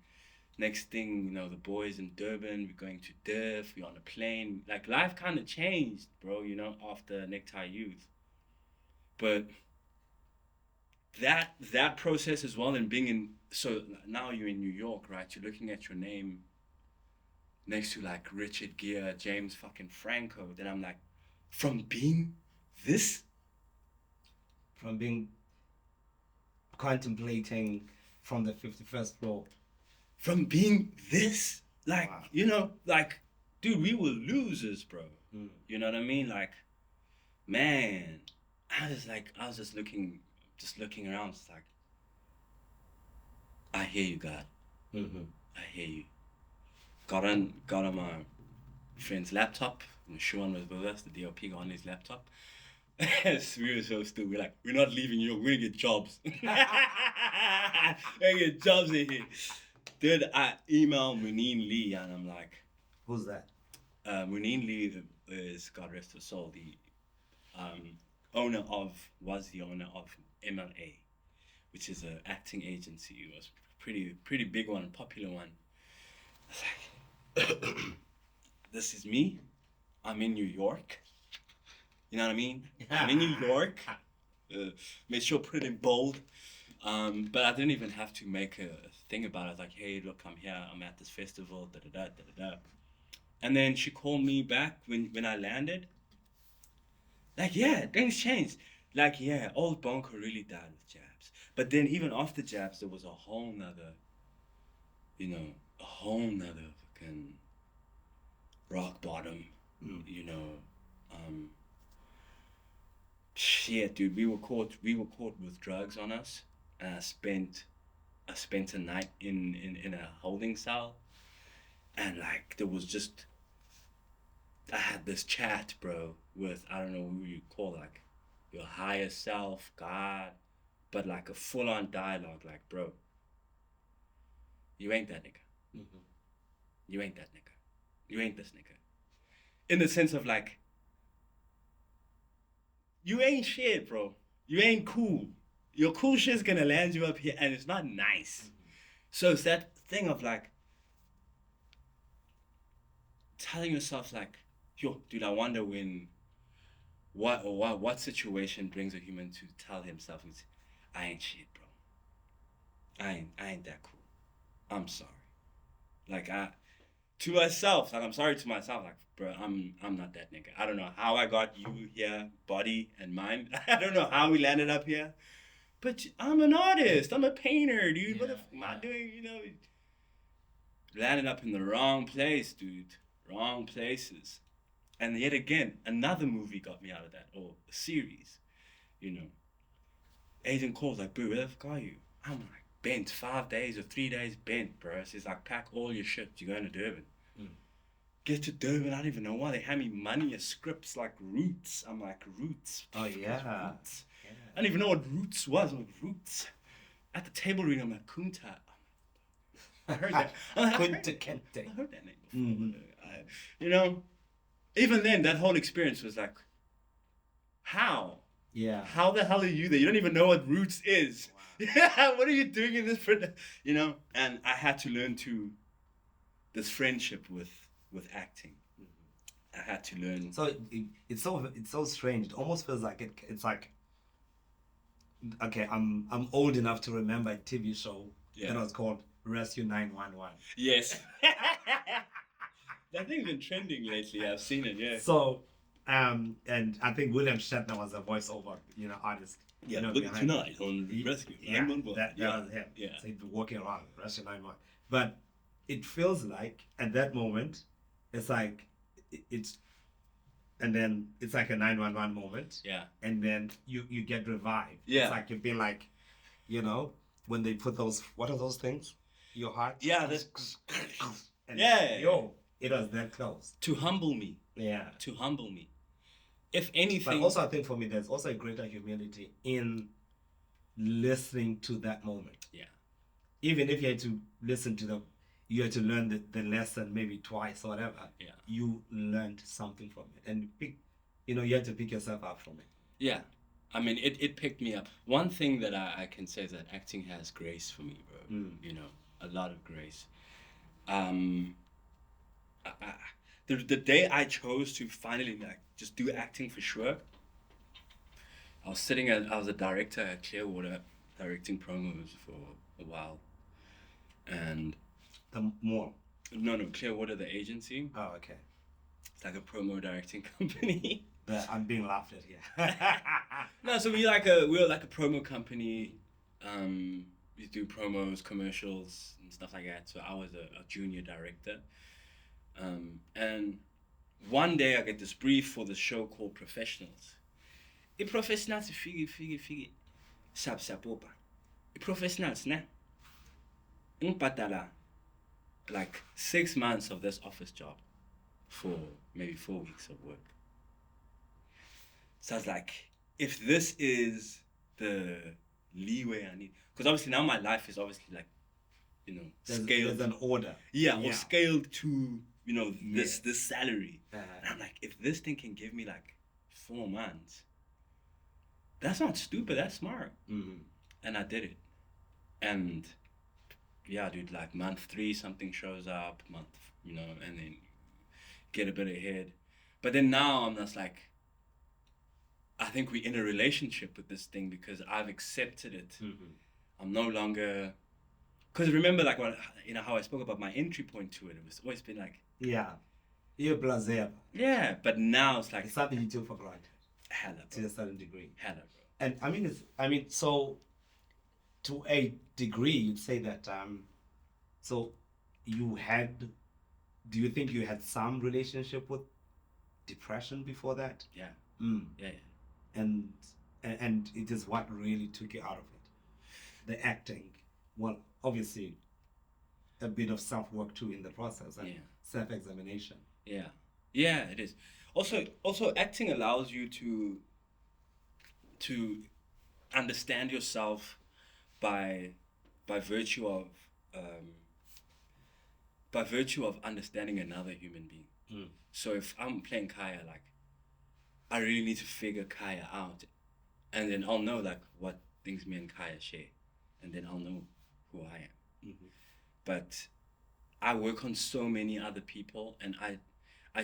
next thing, you know, the boys in Durban, we're going to Durf, we're on a plane. Like, life kind of changed, bro, you know, after Necktie Youth. But that process as well, and being in, so now you're in New York, right? You're looking at your name next to like Richard Gere, James fucking Franco. Then I'm like, from being this? From being contemplating from the 51st floor. From being this? Like, wow. You know, like, dude, we were losers, bro. You know what I mean? Like, man, I was just looking around. It's like, I hear you, God. I hear you. Got on my friend's laptop, And Sean was with us, the DOP got on his laptop. We were so stupid. We're like, we're not leaving you. We're gonna get jobs. We're gonna get jobs in here. Dude, I emailed Muneen Lee and I'm like, who's that? Muneen Lee is, God rest her soul, the was the owner of MLA, which is an acting agency. It was pretty big one, popular one. I was like, this is me. I'm in New York. You know what I mean? I'm in New York. Made sure put it in bold. But I didn't even have to make a thing about it. I was like, hey, look, I'm here. I'm at this festival. Da da da da da. And then she called me back when I landed. Like, yeah, things changed. Like, yeah, old Bonko really died with jabs. But then even after jabs, there was a whole nother fucking rock bottom, shit, dude, we were caught with drugs on us, and I spent a night in a holding cell, and like I had this chat, bro, with, I don't know who you call, like, your higher self, God, but like a full-on dialogue, like, bro, you ain't that nigga. Mm-hmm. You ain't that nigga. You ain't this nigga. In the sense of like, you ain't shit, bro. You ain't cool. Your cool shit's gonna land you up here and it's not nice. Mm-hmm. So it's that thing of like, telling yourself like, yo, dude, I wonder what situation brings a human to tell himself, I ain't shit, bro. I ain't that cool. I'm sorry. Like, to myself, like, I'm sorry to myself, like, bro, I'm not that nigga. I don't know how I got you here, body and mind. I don't know how we landed up here, but I'm an artist. I'm a painter, dude. What the fuck am I doing? Landed up in the wrong place, dude. Wrong places. And yet again, another movie got me out of that, or a series, Agent calls like, bro, where the fuck are you? I'm like, bent, 5 days or 3 days bent, bro. She's like, pack all your shit, you're going to Durban. Get to Durban, I don't even know why. They hand me money as scripts like Roots. I'm like, Roots? Oh, yeah. Roots? Yeah. I don't even know what Roots was. I'm like, Roots? At the table reading, I'm like, Kunta. I heard that. Kunta Kente. I heard that name before. Even then, that whole experience was like, how? Yeah. How the hell are you there? You don't even know what Roots is. Wow. What are you doing in this? And I had to learn this friendship with acting. Mm-hmm. I had to learn. So it's so strange. It almost feels like it's like, okay, I'm old enough to remember a TV show that was called Rescue 911. Yes. That thing's been trending lately. I've seen it. Yeah. So, and I think William Shatner was a voiceover, artist. Yeah, look tonight on Rescue 911. That was him. Yeah. So he'd be walking around Rescue 911. But it feels like at that moment, it's like and then it's like a 911 moment. Yeah. And then you get revived. Yeah. It's like you've been like, when they put those, what are those things? Your heart. Yeah. And yeah. It was that close. To humble me. Yeah. To humble me. If anything. But also, I think for me, there's also a greater humility in listening to that moment. Yeah. Even if you had to listen to you had to learn the lesson maybe twice or whatever. Yeah. You learned something from it, and you had to pick yourself up from it. Yeah. I mean, it picked me up. One thing that I can say is that acting has grace for me, bro. A lot of grace. The day I chose to finally just do acting for sure, I was a director at Clearwater, directing promos for a while, and Clearwater, the agency. Oh, okay. It's like a promo directing company. I'm being laughed at here. No, so we're like a promo company. We do promos, commercials, and stuff like that. So I was a junior director. And one day I get this brief for the show called Professionals. I professionals figi. Sapopa. I professionals, ne? Patala. Like 6 months of this office job. for maybe 4 weeks of work. So I was like, if this is the leeway I need, because obviously now my life is obviously like, scaled. There's an order. Yeah, or scaled to, this salary. And I'm like, if this thing can give me like 4 months, that's not stupid, that's smart. Mm-hmm. And I did it. And yeah, dude, like month 3, something shows up, and then get a bit ahead. But then now I'm just like, I think we're in a relationship with this thing because I've accepted it. Mm-hmm. I'm no longer, because remember, like, how I spoke about my entry point to it. It was always been like, you're blasé. Yeah, but now it's like it's something you took for granted. Hella, bro. To a certain degree. Hella, bro. And so to a degree, you'd say that. So do you think you had some relationship with depression before that? Yeah. Yeah. And it is what really took you out of it. The acting. Well, obviously, a bit of self-work too in the process and self-examination. Yeah. Yeah, it is. Also, acting allows you to understand yourself by virtue of understanding another human being. So if I'm playing Khaya, like, I really need to figure Khaya out, and then I'll know like what things me and Khaya share, and then I'll know who I am. Mm-hmm. But I work on so many other people, and I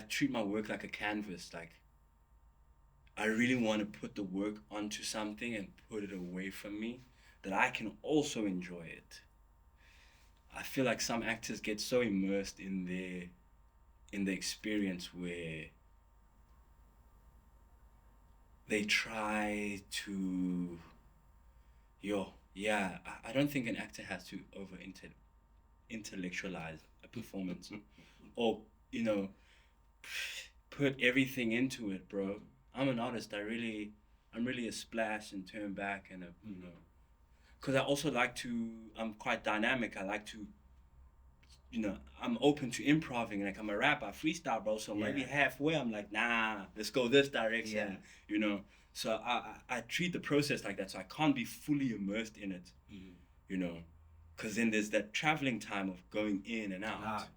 treat my work like a canvas. Like, I really want to put the work onto something and put it away from me, that I can also enjoy it. I feel like some actors get so immersed in the experience where they try to, I don't think an actor has to intellectualize a performance or, put everything into it, bro. I'm an artist. I'm really a splash and turn back and because I also I'm quite dynamic. I like to, I'm open to improving. Like, I'm a rapper, I freestyle, bro. So maybe halfway I'm like, nah, let's go this direction, So I treat the process like that. So I can't be fully immersed in it, because then there's that traveling time of going in and out.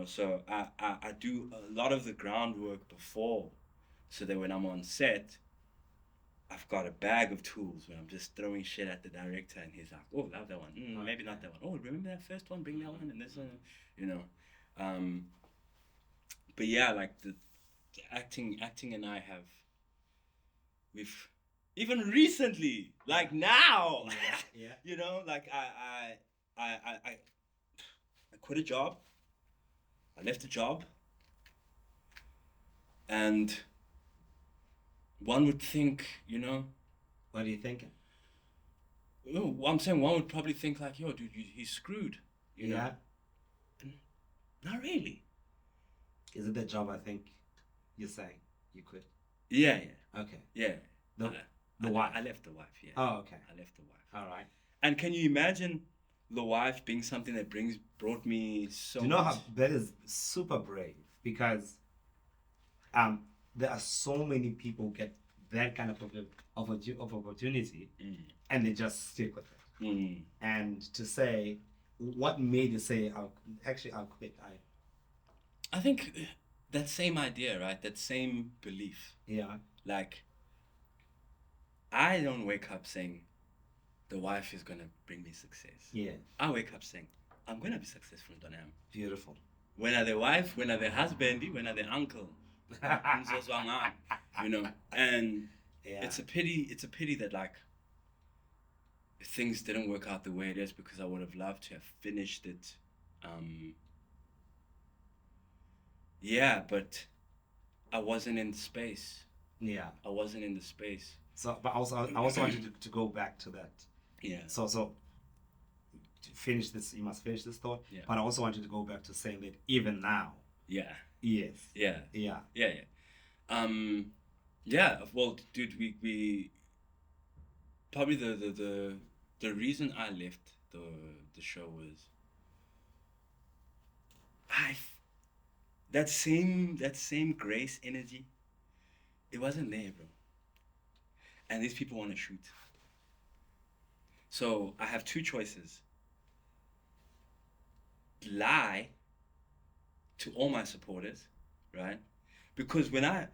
So I do a lot of the groundwork before, so that when I'm on set, I've got a bag of tools where I'm just throwing shit at the director, and he's like, oh, love that one. Maybe not that one. Oh, remember that first one? Bring that one and this one, But yeah, like the acting and I we've even recently, like now, like I quit a job. I left a job, and one would think, What are you thinking? No, I'm saying one would probably think like, yo, dude, he's screwed. You know? Not really. Is it the job I think you're saying you quit? Yeah. Okay. Yeah. The wife? I left the wife, yeah. Oh, okay. I left the wife. All right. And can you imagine the wife being something that brought me so Do you know how that is super brave? Because there are so many people get that kind of opportunity and they just stick with it. And to say, what made you say, I'll quit? I think that same idea, right? That same belief. Yeah. Like, I don't wake up saying, the wife is going to bring me success. Yeah. I wake up saying, I'm going to be successful, Donam. Beautiful. When are the wife, when are the husband, when are the uncle? And it's a pity that, like, things didn't work out the way it is, because I would have loved to have finished it. But I wasn't in the space. Yeah. I wasn't in the space. So, but also, I also wanted to go back to that. Yeah. So to finish this, you must finish this thought. Yeah. But I also wanted to go back to saying that even now. Yeah. Yes. Yeah. Yeah. Yeah. Yeah. Well, dude, we probably the reason I left the show was that same grace energy, it wasn't there, bro. And these people want to shoot. So I have two choices. Lie to all my supporters, right? Because when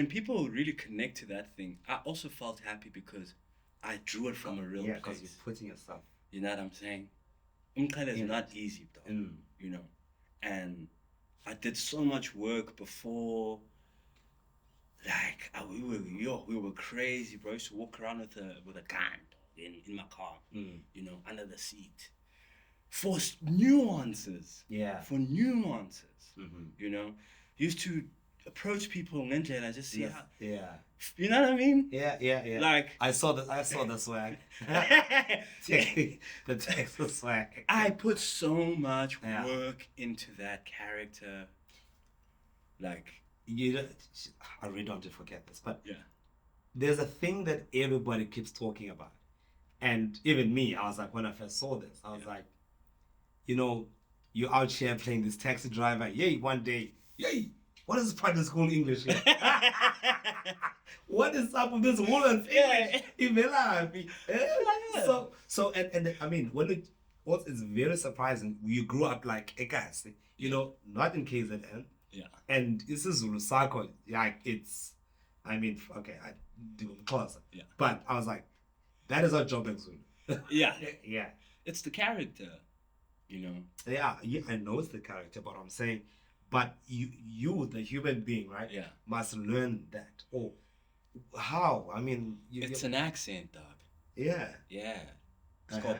people really connect to that thing, I also felt happy because I drew it from a real place. Because you're putting yourself. You know what I'm saying? Mqhele is not easy, though. You know, and I did so much work before. Like we were crazy, bro. I used to walk around with a gun in my car, you know, under the seat, for nuances. Yeah. For nuances, you know, used to approach people and I just see how. Yeah. You know what I mean? Yeah. Like I saw the swag. The Texas swag. I put so much work into that character. Like I really don't want to forget this, but yeah, there's a thing that everybody keeps talking about, and even me, I was like, when I first saw this, I was like, you know, you're out here playing this taxi driver. Yay, one day, yay. What is private school English here? What is up with this woman's English? So and I mean, what is very surprising, you grew up like Ekasi, you know, not in KZN. Yeah. And this is Zulu Sako, like it's, I mean, okay, I do Khoza. Yeah. But I was like, that is our job in Zulu. Yeah. Yeah. It's the character, you know. Yeah, I know it's the character, but I'm saying, but you, the human being, right? Yeah. Must learn that. Oh, how? I mean, it's an accent, dog. Yeah. Yeah. It's called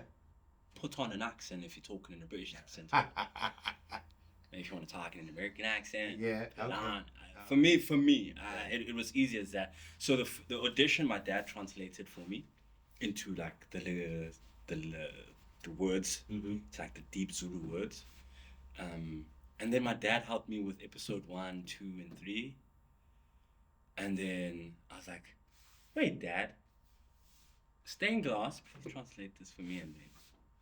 put on an accent if you're talking in a British accent. If you want to talk in an American accent, yeah. Okay. For me, it was easy as that. So the audition, my dad translated for me into like the words. It's like the deep Zulu words. And then my dad helped me with episode 1, 2, and 3. And then I was like, wait, Dad, stained glass, please translate this for me. And then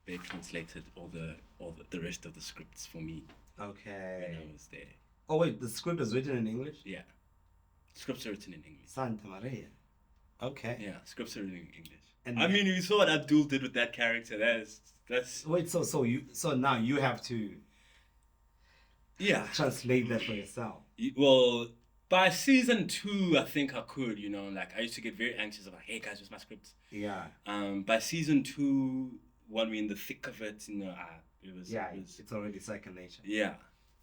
they translated all the rest of the scripts for me. Okay. When I was there. Oh wait, the script is written in English? Yeah. Scripts are written in English. Santa Maria. Okay. Yeah, scripts are written in English. And I mean, you saw what Abdul did with that character. That's. you have to. Yeah. Translate that for yourself. Well, by season 2, I think I could. You know, like I used to get very anxious about, hey guys, where's my scripts? Yeah. By season 2, when we're in the thick of it, you know, it was. It's already second nature. Yeah.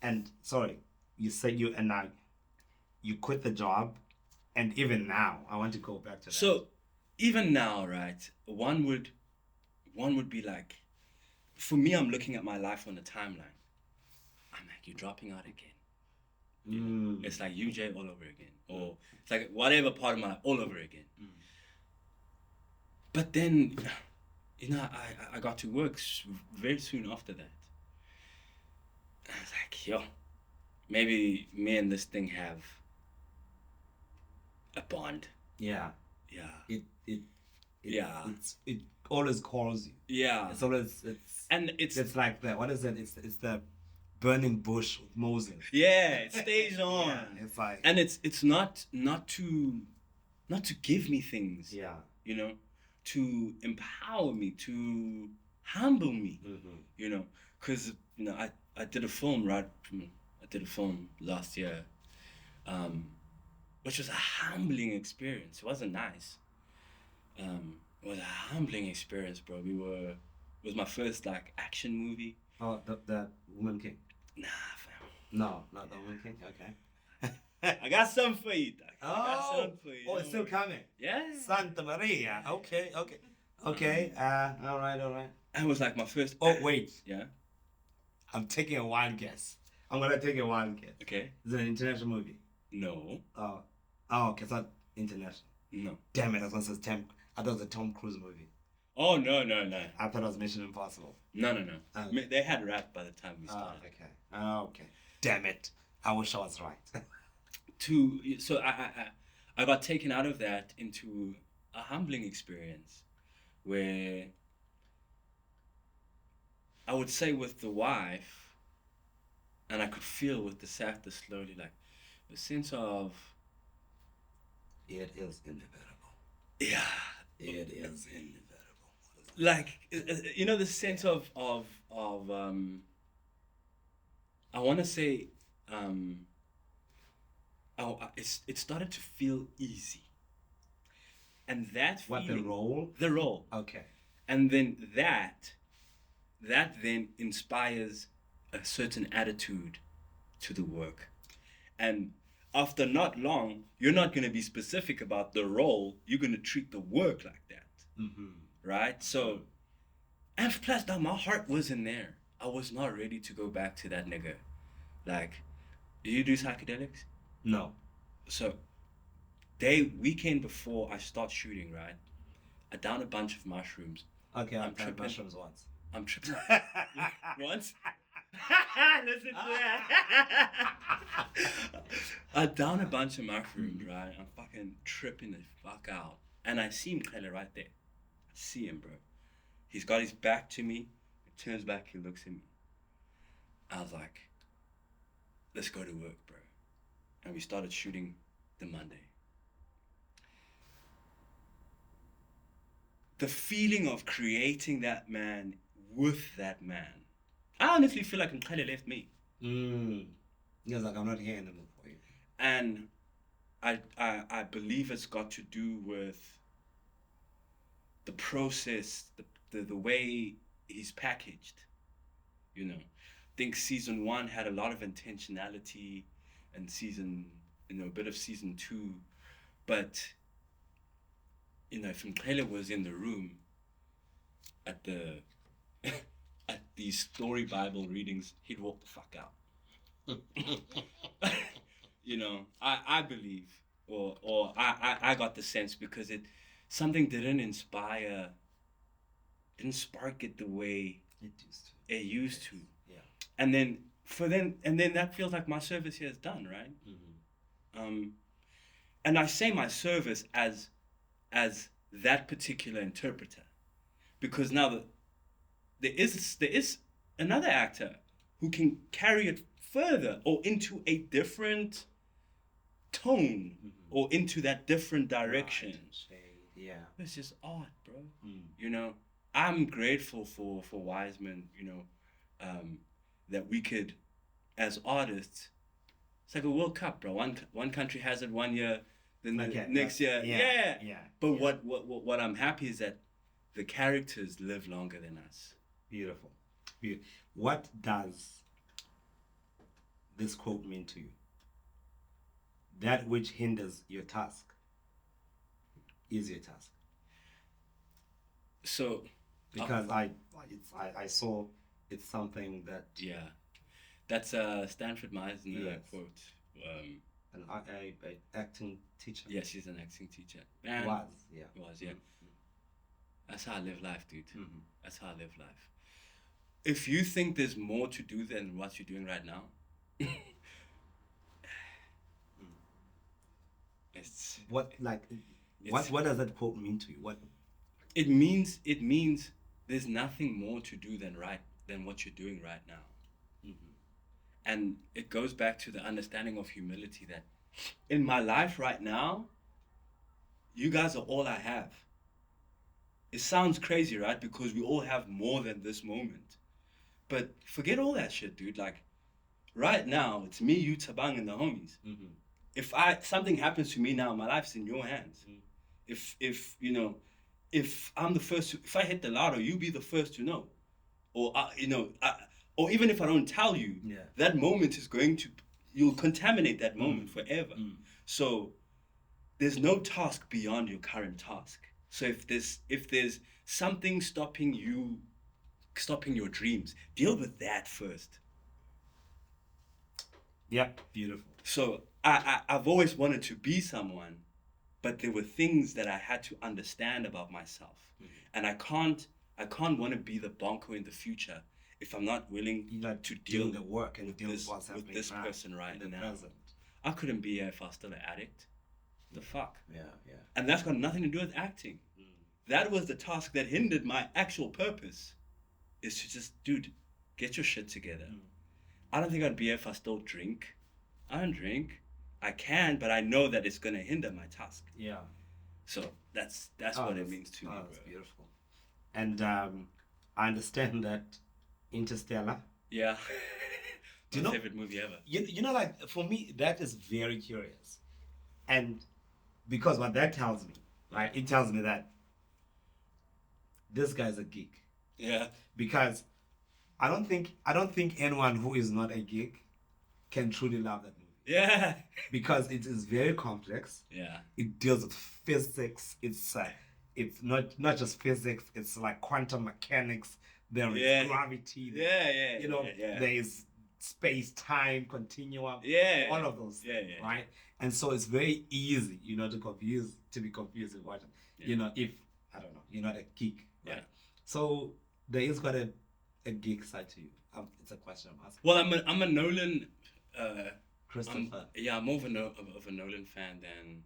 And sorry, you said you quit the job, and even now, I want to go back to that. So, even now, right? One would be like, for me, I'm looking at my life on the timeline. I'm like, you're dropping out again. It's like UJ all over again, or it's like whatever part of my all over again. But then, you know, I got to work very soon after that. I was like, yo, maybe me and this thing have a bond. Yeah. Yeah. It always calls you. Yeah. It's like the, what is it? It's the burning bush with Moses. Yeah, it stays on. Yeah, it's like, and it's not to give me things. Yeah. You know, to empower me, to humble me. You know, because you know I did a film last year, which was a humbling experience. It wasn't nice. It was a humbling experience, bro. It was my first like action movie. Oh, the Woman King. Nah, fam. No, not the Woman King. Okay. I got something for you, Doc. Oh, I got something for you. Oh, it's still coming. Yeah. Santa Maria. Okay. All right. And it was like my first. Oh, wait. Yeah. I'm taking a wild guess. I'm gonna take a wild guess. Okay. Is it an international movie? No. Oh, okay. It's not international. No. Damn it! I was gonna say I thought it was a Tom Cruise movie. Oh no. I thought it was Mission Impossible. No. They had rap by the time we started. Okay. Damn it! I wish I was right. So I got taken out of that into a humbling experience, where I would say with the wife, And I could feel with the Safta slowly, like, a sense of... It is inevitable. Yeah. It is inevitable. Like, the sense of I want to say, it started to feel easy. And that feeling... What, the role? The role. Okay. And then that then inspires a certain attitude to the work. And after not long, you're not going to be specific about the role. You're going to treat the work like that. Mm-hmm. Right? So, and plus, that my heart wasn't there. I was not ready to go back to that nigga. Like, do you do psychedelics? No. So, weekend before I start shooting, right? I down a bunch of mushrooms. Okay, I've tried mushrooms once. I'm tripping. Once? Listen to that. I down a bunch of mushrooms, right? I'm fucking tripping the fuck out. And I see Mqhele right there. I see him, bro. He's got his back to me. He turns back, he looks at me. I was like, let's go to work, bro. And we started shooting the Monday. The feeling of creating that man with that man. I honestly feel like Mqhele left me. He was like, I'm not here anymore for you. And I believe it's got to do with the process, the way he's packaged. You know, I think season 1 had a lot of intentionality, and a bit of season 2, but if Mqhele was in the room at the at these story Bible readings, he'd walk the fuck out. I believe, or I got the sense, because something didn't spark it the way it used to. Yeah. And then that feels like my service here is done, right? Mm-hmm. And I say my service as that particular interpreter, because now there is another actor who can carry it further, or into a different tone, or into that different direction. Right. Yeah, it's just art, bro. I'm grateful for Wiseman, that we could, as artists, it's like a World Cup, bro. One country has it 1 year, then the next year, yeah. But what I'm happy is that the characters live longer than us. Beautiful. What does this quote mean to you? That which hinders your task is your task. So, because I saw it's something that that's Stanford Meisner quote. An acting teacher. Yes, she's an acting teacher. Was. Mm-hmm. That's how I live life, dude. Mm-hmm. That's how I live life. If you think there's more to do than what you're doing right now, what does that quote mean to you? What it means there's nothing more to do than what you're doing right now. Mm-hmm. And it goes back to the understanding of humility, that in my life right now, you guys are all I have. It sounds crazy, right? Because we all have more than this moment. But forget all that shit, dude. Like, right now, it's me, you, Tabang, and the homies. Mm-hmm. If something happens to me now, my life's in your hands. Mm-hmm. If I'm the first if I hit the lotto, you be the first to know. Or, or even if I don't tell you, that moment is you'll contaminate that moment forever. Mm. So there's no task beyond your current task. So if there's something stopping your dreams, deal with that first. Yeah, beautiful. So I've always wanted to be someone, but there were things that I had to understand about myself. Mm-hmm. And I can't want to be the Bonko in the future if I'm not willing to deal the work and deal with this person right now. Present. I couldn't be here if I was still an addict. The fuck? Yeah. And that's got nothing to do with acting. Mm. That was the task that hindered my actual purpose. Is to just, dude, get your shit together. Mm. I don't think I'd be if I still drink. I don't drink. I can, but I know that it's gonna hinder my task. Yeah. So that's what it means to me, bro. That's beautiful. And I understand that Interstellar. Yeah. Do you My know, favorite movie ever. You know, like for me, that is very curious, and because what that tells me, right? It tells me that this guy's a geek. Yeah. Because I don't think anyone who is not a geek can truly love that movie. Yeah. Because it is very complex. Yeah. It deals with physics. It's not just physics. It's like quantum mechanics. There is gravity. There is space time continuum. Yeah. All of those things, right? And so it's very easy, to be confused with what, if I don't know, you're not a geek, right? Yeah. So there is quite a geek side to you. It's a question I'm asking. Well, I'm a Nolan. Christopher. I'm more of a Nolan fan than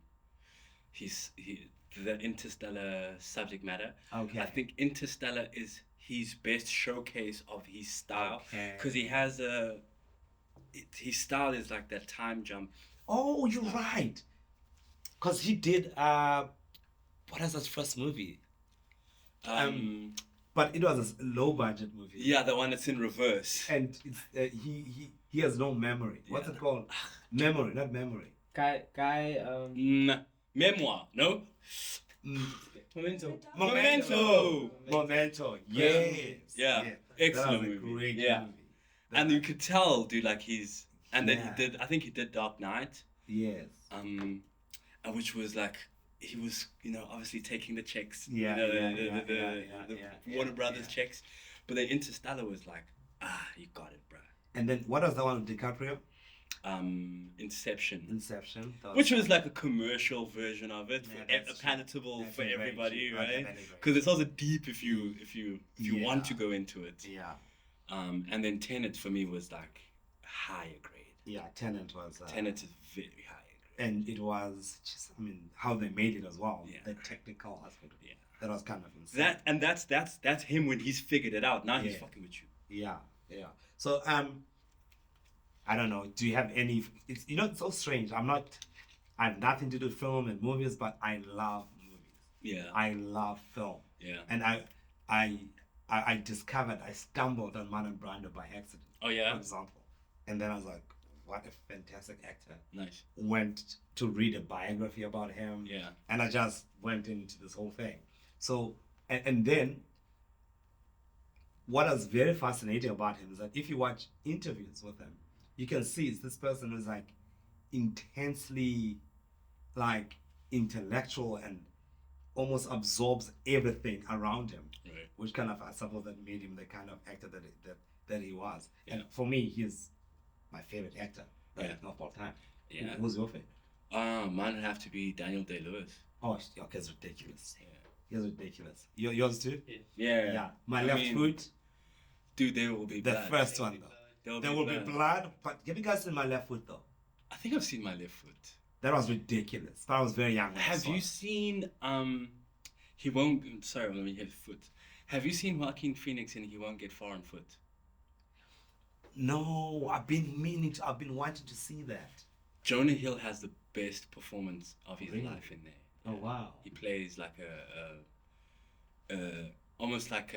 the Interstellar subject matter. Okay. I think Interstellar is his best showcase of his style because he has his style is like that time jump. Oh, you're right. Because he did what was his first movie? But it was a low budget movie. Yeah, the one that's in reverse. And it's he has no memory. What's it called? Memory, not memory. Memoir, no? Memento. Yes. Yeah. Excellent movie. Great movie. And you could tell, dude, like then I think he did Dark Knight. Yes. Which was like, he was, obviously taking the checks. The Warner Brothers checks. But then Interstellar was like, you got it, bro. And then what was the one with DiCaprio? Inception. Which was like a commercial version of it, palatable for everybody, right? Because it's also deep if you want to go into it. Yeah. And then Tenet for me was like higher grade. Yeah, Tenet was. Tenet is very high grade. And it was just, how they made it as well. Yeah. The technical aspect. Yeah. That was kind of insane. That's him when he's figured it out. Now he's fucking with you. Yeah. So I don't know. Do you have any? It's so strange. I have nothing to do with film and movies, but I love movies. Yeah. I love film. Yeah. And I discovered, I stumbled on Marlon Brando by accident. Oh yeah. For example, and then I was like, what a fantastic actor. Nice. Went to read a biography about him. Yeah. And I just went into this whole thing. So and then. What was very fascinating about him is that if you watch interviews with him, you can see it's this person who's like intensely like intellectual and almost absorbs everything around him, right. Which kind of, I suppose, that made him the kind of actor that he was. Yeah. And for me, he's my favorite actor of all time. Yeah. Who's your favorite? Mine would have to be Daniel Day-Lewis. Oh, okay, it's ridiculous. Yeah. He's ridiculous. Yours too? Yeah. My left foot. Dude, there will be blood. The first one though. There will be blood. But have you guys seen My Left Foot though? I think I've seen My Left Foot. That was ridiculous. But I was very young. Have you seen He Won't? Sorry, let me hit foot. Have you seen Joaquin Phoenix in He Won't Get Far on Foot? No, I've been wanting to see that. Jonah Hill has the best performance of his life in there. Oh wow! He plays like almost like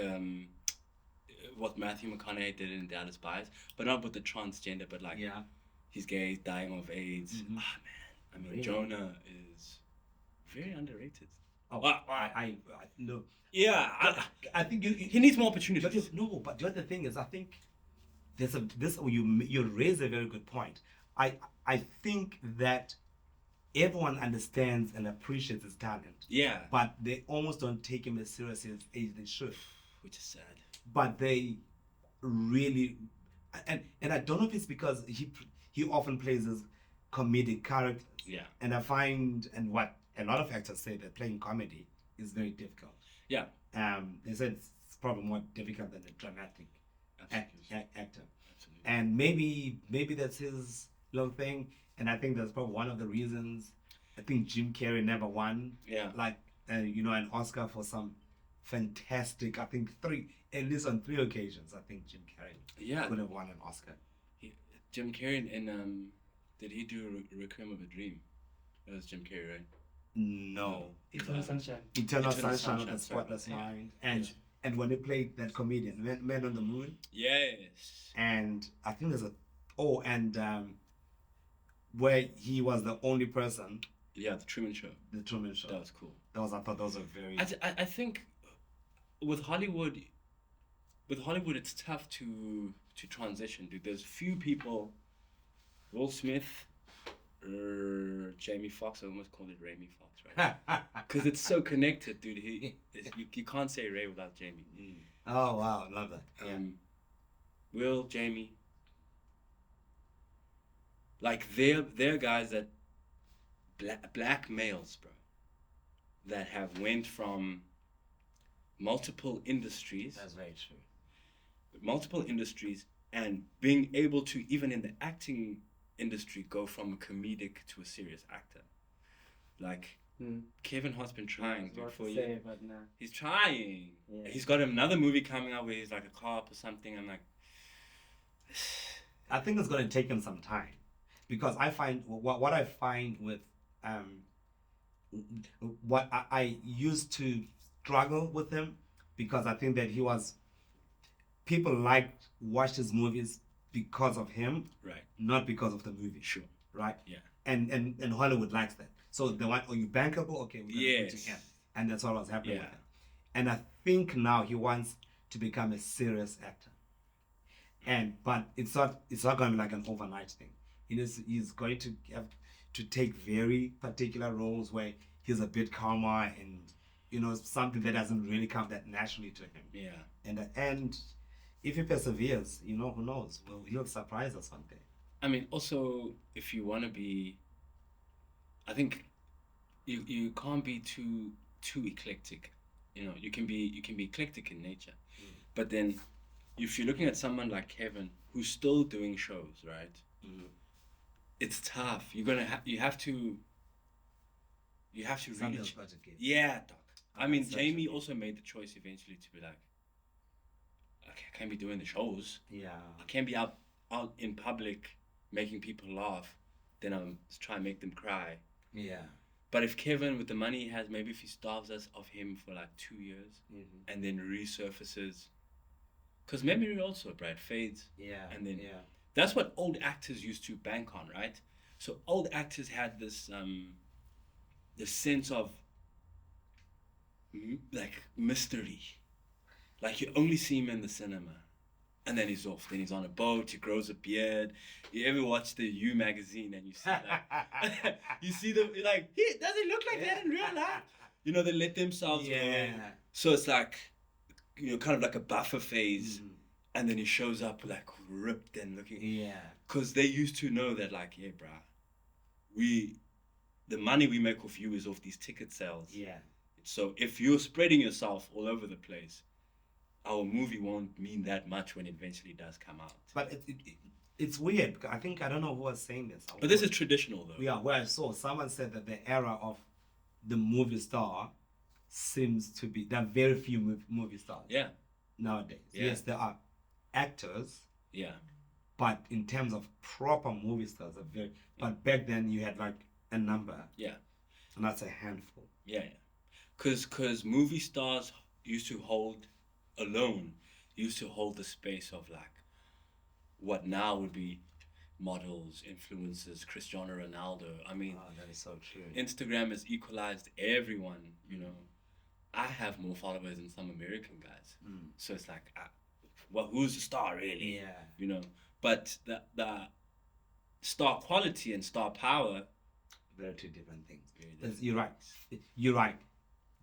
what Matthew McConaughey did in Dallas Buyers, but not with the transgender, but like he's gay, he's dying of AIDS. Mm-hmm. Man, really? Jonah is very underrated. Oh, I no. Yeah, I think he needs more opportunities. But the other thing is, I think you raise a very good point. I think that everyone understands and appreciates his talent. Yeah. But they almost don't take him as seriously as they should. Which is sad. But they really, and I don't know if it's because he often plays as comedic characters. Yeah. And I find, and what a lot of actors say, that playing comedy is very difficult. Yeah. They said it's probably more difficult than a dramatic actor. Absolutely. And maybe that's his little thing. And I think that's probably one of the reasons. I think Jim Carrey never won. Yeah. Like, an Oscar for some fantastic, I think at least on 3 occasions, I think Jim Carrey could have won an Oscar. Jim Carrey in did he do Requiem of a Dream? That was Jim Carrey, right? No. Eternal Sunshine. Eternal Sunshine of the Spotless Mind. And when he played that comedian, Man on the Moon. Yes. And I think there's where he was the only person. Yeah, the Truman Show. The Truman Show. That was cool. I thought those were very. I think with Hollywood, it's tough to transition, dude. There's few people. Will Smith, Jamie Foxx. I almost called it Raimi Fox, right? Because it's so connected, dude. You can't say Ray without Jamie. Oh wow, love that. Yeah. Will, Jamie. Like they're guys that black males, bro, that have went from multiple industries. That's very true. Multiple industries, and being able to, even in the acting industry, go from a comedic to a serious actor. Like Kevin Hart's been trying for years. He's trying. Yeah. He's got another movie coming out where he's like a cop or something. I'm like, I think it's going to take him some time, because I find what I find with what I used to struggle with him, because I think that people watched his movies because of him, right? Not because of the movie. Sure. Right? Yeah. And Hollywood likes that. So they want, you bankable? Okay, we're going to him. And that's what was happening with him. And I think now he wants to become a serious actor. But it's not going to be like an overnight thing. He's going to have to take very particular roles where he's a bit calmer and, something that doesn't really come that naturally to him. Yeah. And if he perseveres, who knows? Well, he'll surprise us one day. I mean, also, if you want to be, I think you can't be too eclectic. You can be eclectic in nature, but then if you're looking at someone like Kevin who's still doing shows, right? It's tough. You have to really. Yeah, doc. I mean, Jamie also made the choice eventually to be like, okay, I can't be doing the shows. Yeah. I can't be out in public making people laugh. Then I'm trying to make them cry. Yeah. But if Kevin, with the money he has, maybe if he starves us of him for like 2 years, and then resurfaces, because memory also, Brad, fades. Yeah. And then that's what old actors used to bank on, right? So old actors had this sense of like mystery. Like you only see him in the cinema, and then he's off. Then he's on a boat. He grows a beard. You ever watch the You magazine and you see like, you see them like, does it look like that in real life? They let themselves go. So it's like, kind of like a buffer phase, and then he shows up like ripped and looking. Yeah. Because they used to know that, like, yeah, bruh, the money we make off you is off these ticket sales. Yeah. So if you're spreading yourself all over the place, our movie won't mean that much when it eventually does come out. But it's weird. I don't know who was saying this. But this is traditional, though. Yeah, where I saw someone said that the era of the movie star seems to be, there are very few movie stars. Yeah. Nowadays. Yeah. Yes, there are actors. Yeah. But in terms of proper movie stars, but back then you had like a number. Yeah. And that's a handful. Yeah. Because movie stars used to hold the space of like what now would be models, influencers, Cristiano Ronaldo. I mean, that is so true. Instagram has equalized everyone. I have more followers than some American guys. So it's like, who's the star really? Yeah. But the star quality and star power, they're two different things. You're right.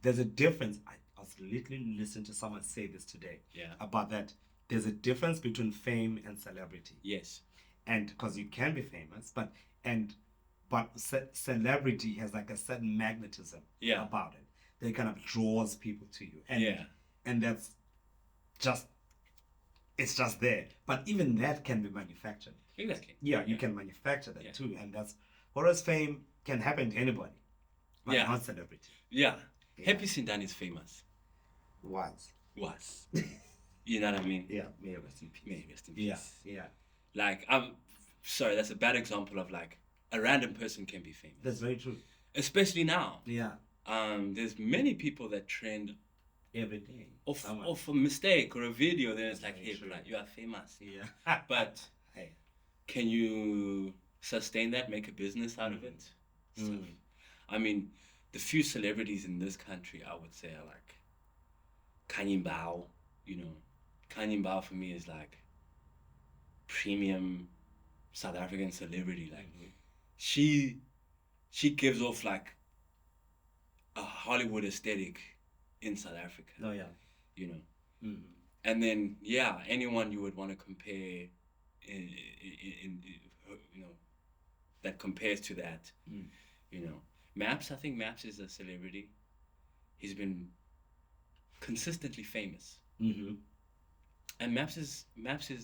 There's a difference. I was literally listening to someone say this today. Yeah. About that. There's a difference between fame and celebrity. Yes. And because you can be famous, but celebrity has like a certain magnetism about it. That kind of draws people to you. And that's just, it's just there. But even that can be manufactured. Exactly. Yeah, you can manufacture that too. And that's, whereas fame can happen to anybody. But not celebrity. Yeah. Happy Sindani is famous. Was. You know what I mean? Yeah, may rest in peace. May rest in peace. Yeah. Like, sorry, that's a bad example of like a random person can be famous. That's very true. Especially now. Yeah. There's many people that trend every day off a mistake or a video. Then it's like, hey, bro, you are famous. Yeah. But hey, can you sustain that? Make a business out of it? So, I mean, the few celebrities in this country, I would say, are like Khaya Bao. You know, Khaya Bao for me is like premium South African celebrity. Like she gives off like a Hollywood aesthetic in South Africa. Oh yeah. You know. And then anyone you would want to compare in you know, that compares to that. You know. Maps, I think Maps is a celebrity. He's been consistently famous. And Maps is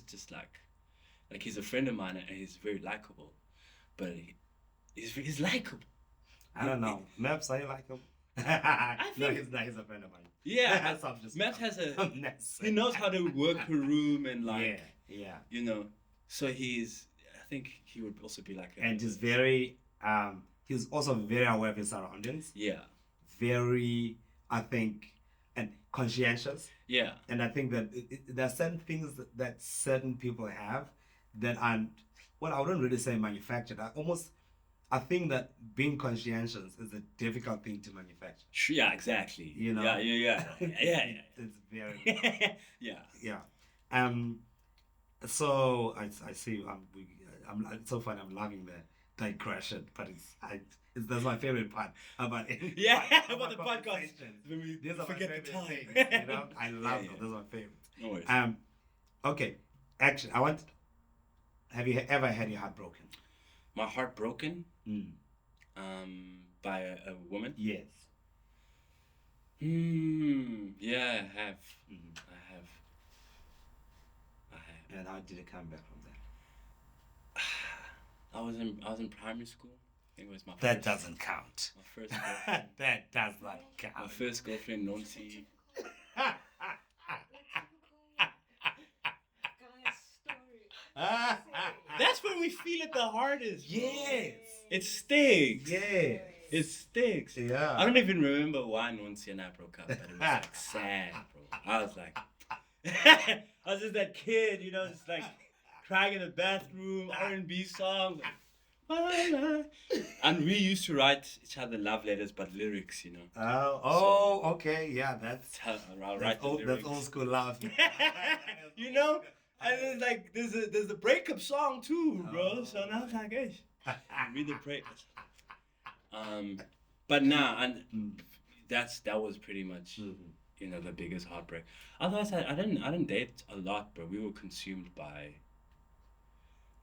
just like he's a friend of mine and he's very likable. But he's likable. I don't know. Maps, I like him. No, he's not. He's a friend of mine. Yeah, Maps has he knows how to work a room and like you know. So I think he would also be like and he's very he's also very aware of his surroundings. Yeah. Very, I think, and conscientious. Yeah. And I think that there are certain things that certain people have that aren't, well, I wouldn't really say manufactured. I think that being conscientious is a difficult thing to manufacture. Yeah, exactly. You know? Yeah. It's very yeah. So I see. It's so funny. I'm loving the digression, but that's my favorite part about it. Yeah, about the podcast. These are forget my the time. things, you know, I love them. Those are my favorites. No worries. Okay. Actually, have you ever had your heart broken? My heart broken? By a woman? Yes. Yeah, I have. I have. And how did it come back from that? I was in primary school. I think it was my That doesn't count. My first girlfriend. That does not count. My first girlfriend, Nancy. That's when we feel it the hardest. Bro. Yes. It stinks. Yes. It stinks. Yeah. I don't even remember why Nancy and I broke up, but it was like sad, bro. I was like, I was just that kid, you know, just like crying in the bathroom, R&B song. And we used to write each other love letters, but lyrics, you know. Okay, yeah, that's how I'll write the lyrics. That's old school love. You know, and it's like there's a breakup song too, bro. So now it's like, hey, read the breakup. But and that was pretty much you know the biggest heartbreak. Otherwise, I didn't date a lot, bro. We were consumed by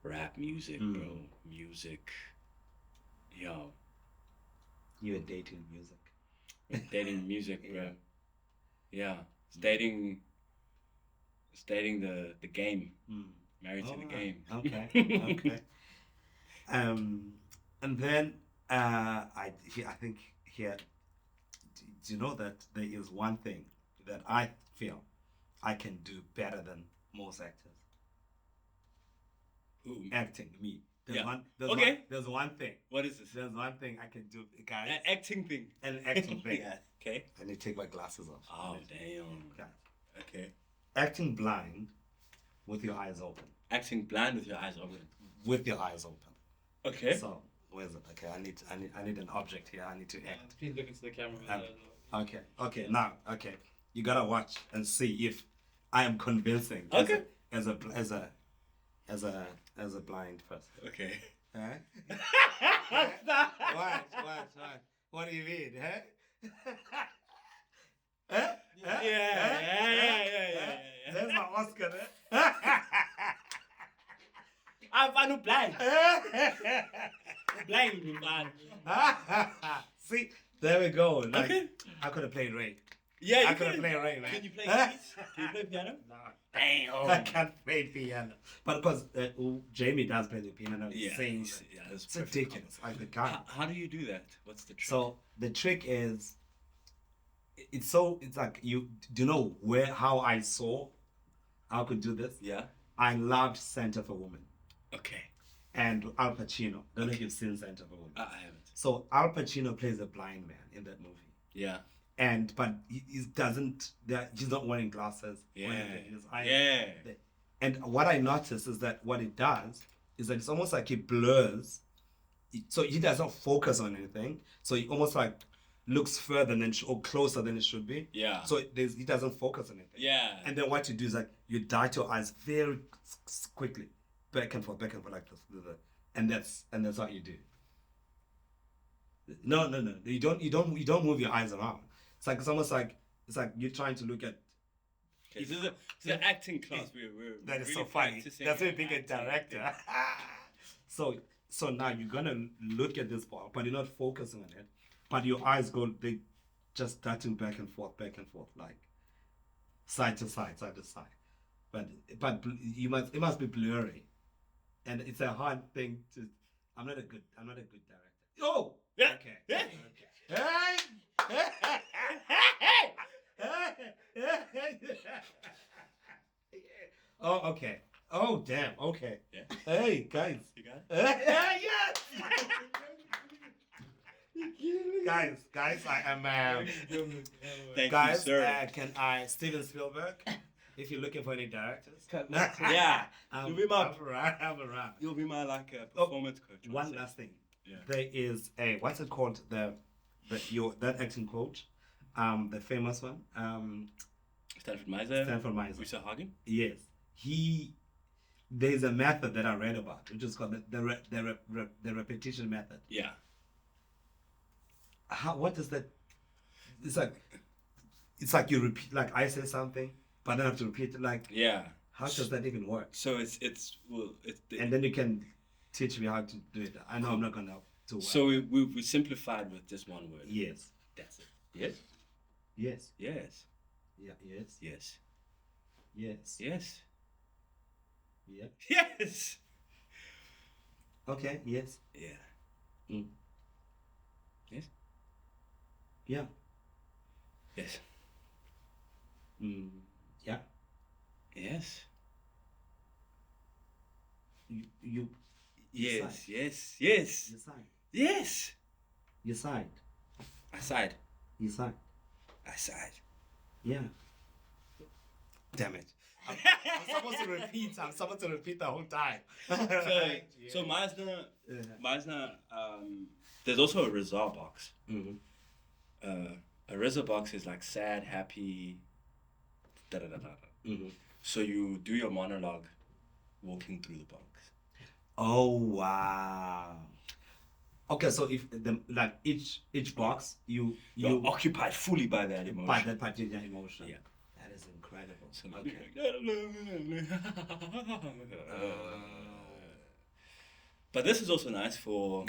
rap music, bro. Music. Yo. You were dating music. Dating music, bro. Yeah. It's dating the game. Married to the game. Okay. And then I think here, do you know that there is one thing that I feel I can do better than most actors? Who? Acting, me. There's one thing. What is this? There's one thing I can do, guys. An acting thing. An acting thing. Yeah. Okay. I need to take my glasses off. Oh, damn. Guys. Okay. Acting blind with your eyes open. Acting blind with your eyes open. With your eyes open. Okay. So where is it? Okay, I need an object here. I need to act. Please look into the camera. Okay. Now, you gotta watch and see if I am convincing. Okay. As a blind person. Okay. Huh? Watch. What do you mean? Huh? Huh? Yeah. There's my Oscar. I'm blind. Blind, man. See, there we go. Like, Okay. I could have played Ray. Yeah, I could have played Ray, man. Can you play keys? Can you play piano? No. Damn. I can't play piano. But because Jamie does play the piano, sings. Yeah, that's it's ridiculous. I can't. How do you do that? What's the trick? So the trick is, it's like do you know how I saw, how I could do this? Yeah. I loved Center for Women. Okay. and Al Pacino. I don't know if you've seen Center for Women. I haven't. So Al Pacino plays a blind man in that movie. Yeah. But he doesn't. He's not wearing glasses. Yeah. His eyes, yeah. And what I noticed is that what it does is that it's almost like he blurs. So he doesn't focus on anything. So he almost like looks further than or closer than it should be. Yeah. So he doesn't focus on anything. Yeah. And then what you do is like you dart your eyes very quickly, back and forth like this, and that's what you do. No. You don't move your eyes around. It's almost like you're trying to look at. Okay, this is an acting class. That is really so funny. That's why being a director. So now you're gonna look at this ball, but you're not focusing on it. But your eyes they just darting back and forth, like side to side. But it must be blurry, and it's a hard thing to. I'm not a good director. Oh, yeah. Okay. Yeah. Okay. Oh, okay. Oh, damn. Okay. Yeah. Hey, guys. You got it? Yes. guys, I am. Thank guys, you, sir. can I Steven Spielberg? If you're looking for any directors, Yeah. You'll be my. I'm around. You'll be my performance coach. One last thing. Yeah. There is a what's it called that acting coach, the famous one. Stanford Meiser. Richard Hagen. Yes, there's a method that I read about, which is called the repetition method. Yeah. What does that? It's like you repeat. Like I say something, but then I have to repeat it. Like yeah. How does that even work? So it's and then you can teach me how to do it. I know I'm not gonna do well. So we simplified with just one word. Yes. That's it. Yes. Yes. Yes. Yeah. Yes. Yes. Yes. Yes. Yeah. Yes. Okay. Yes. Yeah. Yes. Yeah. Yes. Yeah. Yes. You. Yes. Side. Yes. Yes. You side. Yes. You side. I side. You side. I side. Yeah. Damn it. I'm supposed to repeat the whole time. So Meisner, there's also a result box. Mm-hmm. A result box is like sad, happy, Mm-hmm. So you do your monologue walking through the box. Oh wow. Okay, so if each box you're occupied fully by that emotion. By that particular emotion. Yeah. That is incredible. So okay. But this is also nice for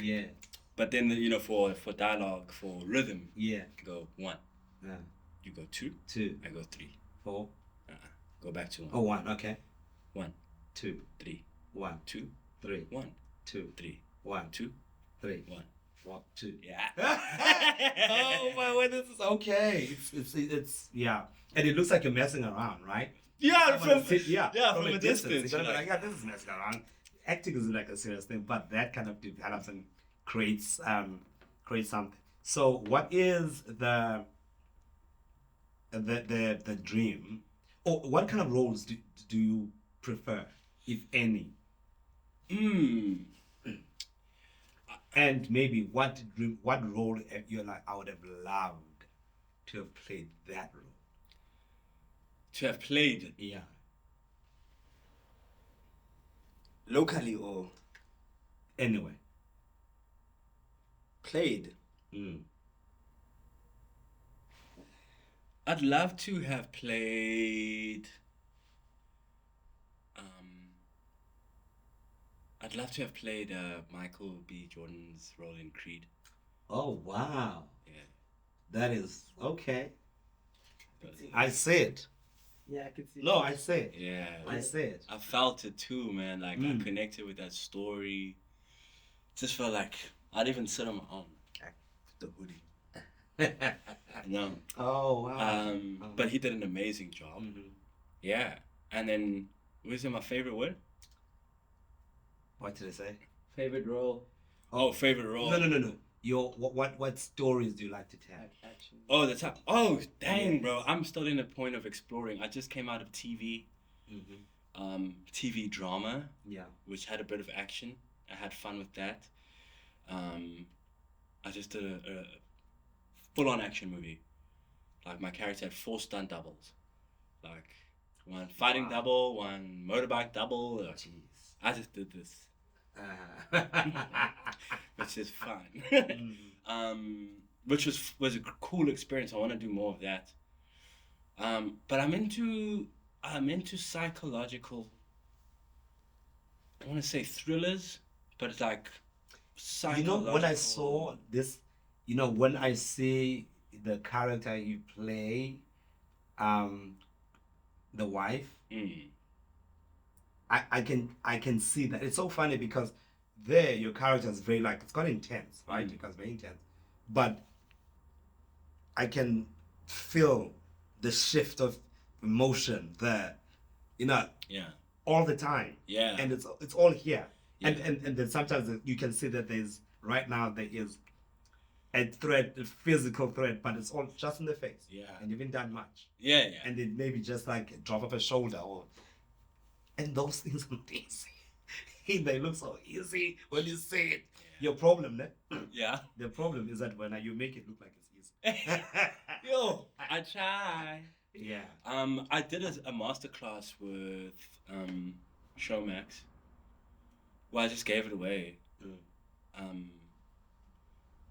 But then for dialogue, for rhythm. Yeah. Go 1. You go 2. 2. I go 3. 4. Go back to 1. Oh, 1. Okay. 1. 2. 3. 1. 2. 3. 1. 2. 3. 1. 2. 3. 1. 1. 2. Yeah. Oh my word, this is okay. It's yeah, and it looks like you're messing around, right? Yeah, from a distance. You're like, yeah, this is messing around. Acting is like a serious thing, but that kind of develops and creates something. So, what is the dream, or what kind of roles do you prefer, if any? And maybe what role you're like, I would have loved to have played that role. To have played? Yeah. Locally or? Anyway. Played? I'd love to have played... I'd love to have played Michael B. Jordan's role in Creed. Oh, wow. Yeah. That is okay. I see it. Yeah, I can see. No, I see it. Yeah. I see it. I felt it too, man. Like, I connected with that story. Just felt like I'd even sit on my own. The hoodie. No. Oh, wow. But he did an amazing job. Mm-hmm. Yeah. And then, was it my favorite word? What did I say? Favorite role? Oh, favorite role. No. Your what stories do you like to tell? Action. Oh, that's how. Oh, dang, yes. Bro! I'm still in the point of exploring. I just came out of TV. TV drama. Yeah. Which had a bit of action. I had fun with that. I just did a full-on action movie. Like my character had 4 stunt doubles. Like one fighting double, one motorbike double. Jeez. I just did this. Which is fun. Which was a cool experience. I want to do more of that. But I'm into psychological, I want to say thrillers, but it's like psychological. When I saw this, when I see the character you play, the wife, I can see that. It's so funny because there your character is very it's quite intense, right? Because very intense, but I can feel the shift of emotion there, all the time. Yeah, and it's all here. Yeah. And then sometimes you can see that there is a threat, a physical threat, but it's all just in the face. Yeah, and you haven't done much. Yeah. And it maybe just like drop off a shoulder and those things are easy. They look so easy when you say it. Yeah. Your problem, Yeah. The problem is that when you make it look like it's easy. Yo, I try. Yeah. I did a masterclass with Showmax. Well, I just gave it away.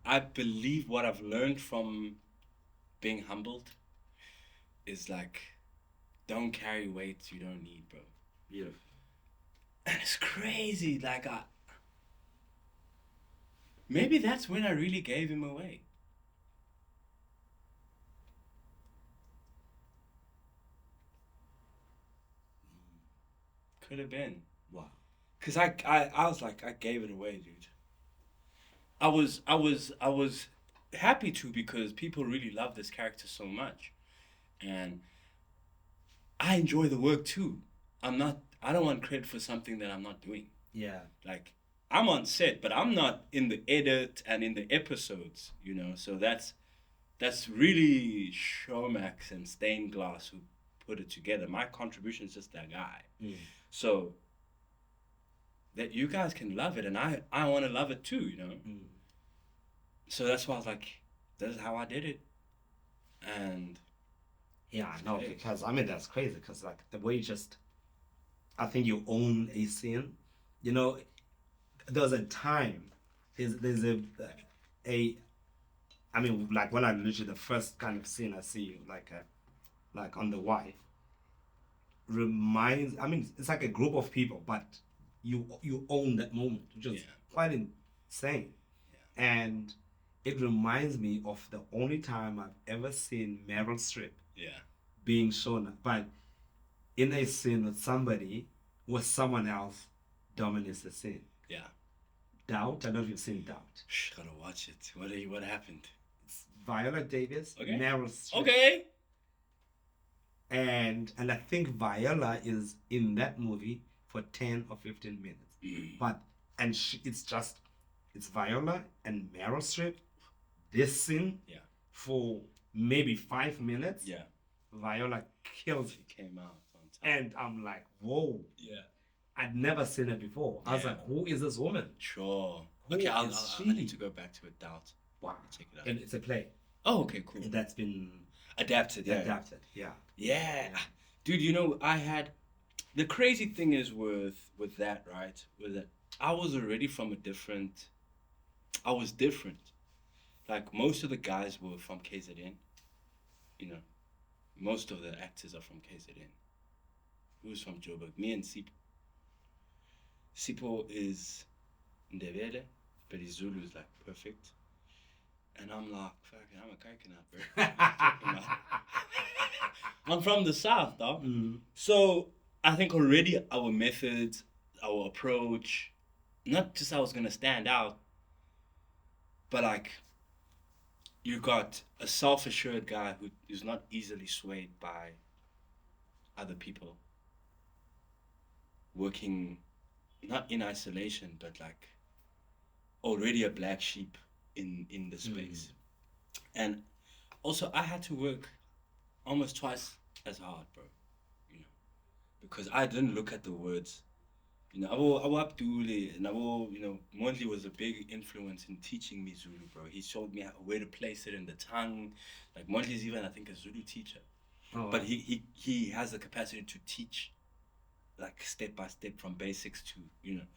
I believe what I've learned from being humbled is don't carry weights you don't need, bro. Beautiful. And it's crazy. Maybe that's when I really gave him away. Could have been. Wow. Cause I was I gave it away, dude. I was happy to, because people really love this character so much, and I enjoy the work too. I don't want credit for something that I'm not doing. Yeah. I'm on set, but I'm not in the edit and in the episodes, So that's really Showmax and Stained Glass who put it together. My contribution is just that guy. So that you guys can love it, and I want to love it too, So that's why I was this is how I did it. And yeah, I know, because that's crazy, because the way I think you own a scene. There was a time, there's when I literally the first kind of scene I see you on the wife reminds, it's like a group of people, but you own that moment, which is quite insane. Yeah. And it reminds me of the only time I've ever seen Meryl Streep being shown, but in a scene with someone else dominates the scene. Yeah. Doubt. I don't know if you've seen Doubt. Gotta watch it. What happened? It's Viola Davis, okay. Meryl Streep. Okay. And I think Viola is in that movie for 10 or 15 minutes. It's Viola and Meryl Streep. This scene, for maybe 5 minutes. Yeah. Viola kills it. She came out on time. And I'm like, whoa. Yeah. I'd never seen it before. I was like, who is this woman? Sure. Okay, I need to go back to it. Doubt. Wow. Check it out. And it's a play. Oh, okay, cool. And that's been adapted. Yeah. Adapted. Yeah. Yeah. Dude, the crazy thing is with that, right? Was that I was already from I was different. Most of the guys were from KZN. Most of the actors are from KZN. Who was from Joburg? Me and Sipo. Sipo is Ndebele, but his Zulu is perfect. And I'm fucking, I'm a coconut, bro. I'm from the South, dog. Mm-hmm. So I think already our methods, our approach, not just I was gonna stand out, but you got a self-assured guy who is not easily swayed by other people, working not in isolation, but already a black sheep in the space. And also I had to work almost twice as hard, bro. You know, because I didn't look at the words. You know, Abo Abdul and Abo, you know, Mondli was a big influence in teaching me Zulu, bro. He showed me where to place it in the tongue. Like Mondli's even, I think, a Zulu teacher. Oh, but wow. he has the capacity to teach, like step by step from basics to, you know.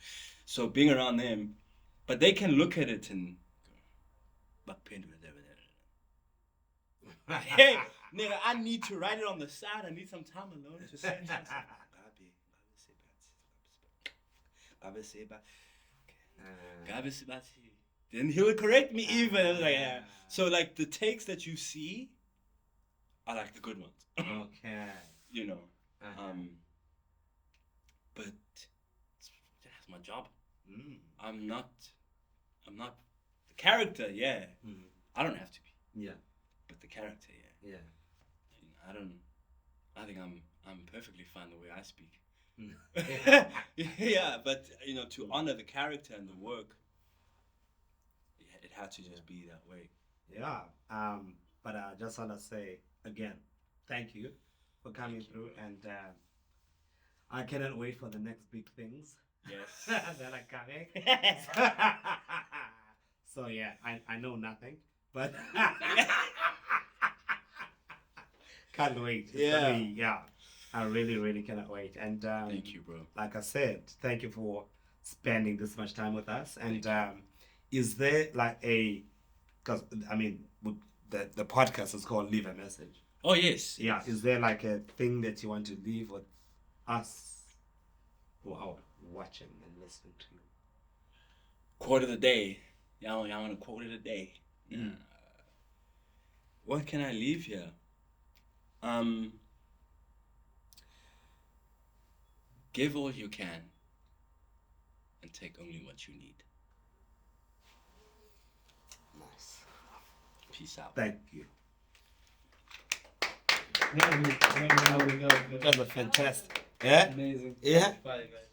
So being around them, but they can look at it and go, hey, nigga, I need to write it on the side. I need some time alone to say it. Then he would correct me even. Like, yeah. So like the takes that you see are like the good ones. Okay. You know. But that's my job. I'm not the character, yeah. I don't have to be. Yeah. But the character, yeah. Yeah. I think I'm perfectly fine the way I speak. Yeah, but you know, to honor the character and the work, it had to just be that way. Yeah. But I just want to say again, thank you for coming through, and I cannot wait for the next big things. Yes. That are coming. So yeah, I know nothing, but can't wait. Yeah. Yeah. I really, really cannot wait. And thank you, bro. Like I said, thank you for spending this much time with us. And is there like because I mean, the podcast is called Leave a Message. Oh yes. Yeah. Is there like a thing that you want to leave with us who are watching and listening to you? Quote of the day. Y'all want a quote of the day? Yeah. What can I leave here? Give all you can and take only what you need. Nice. Peace out. Thank you. There we go. That was fantastic. Yeah? Amazing. Yeah? Bye, guys.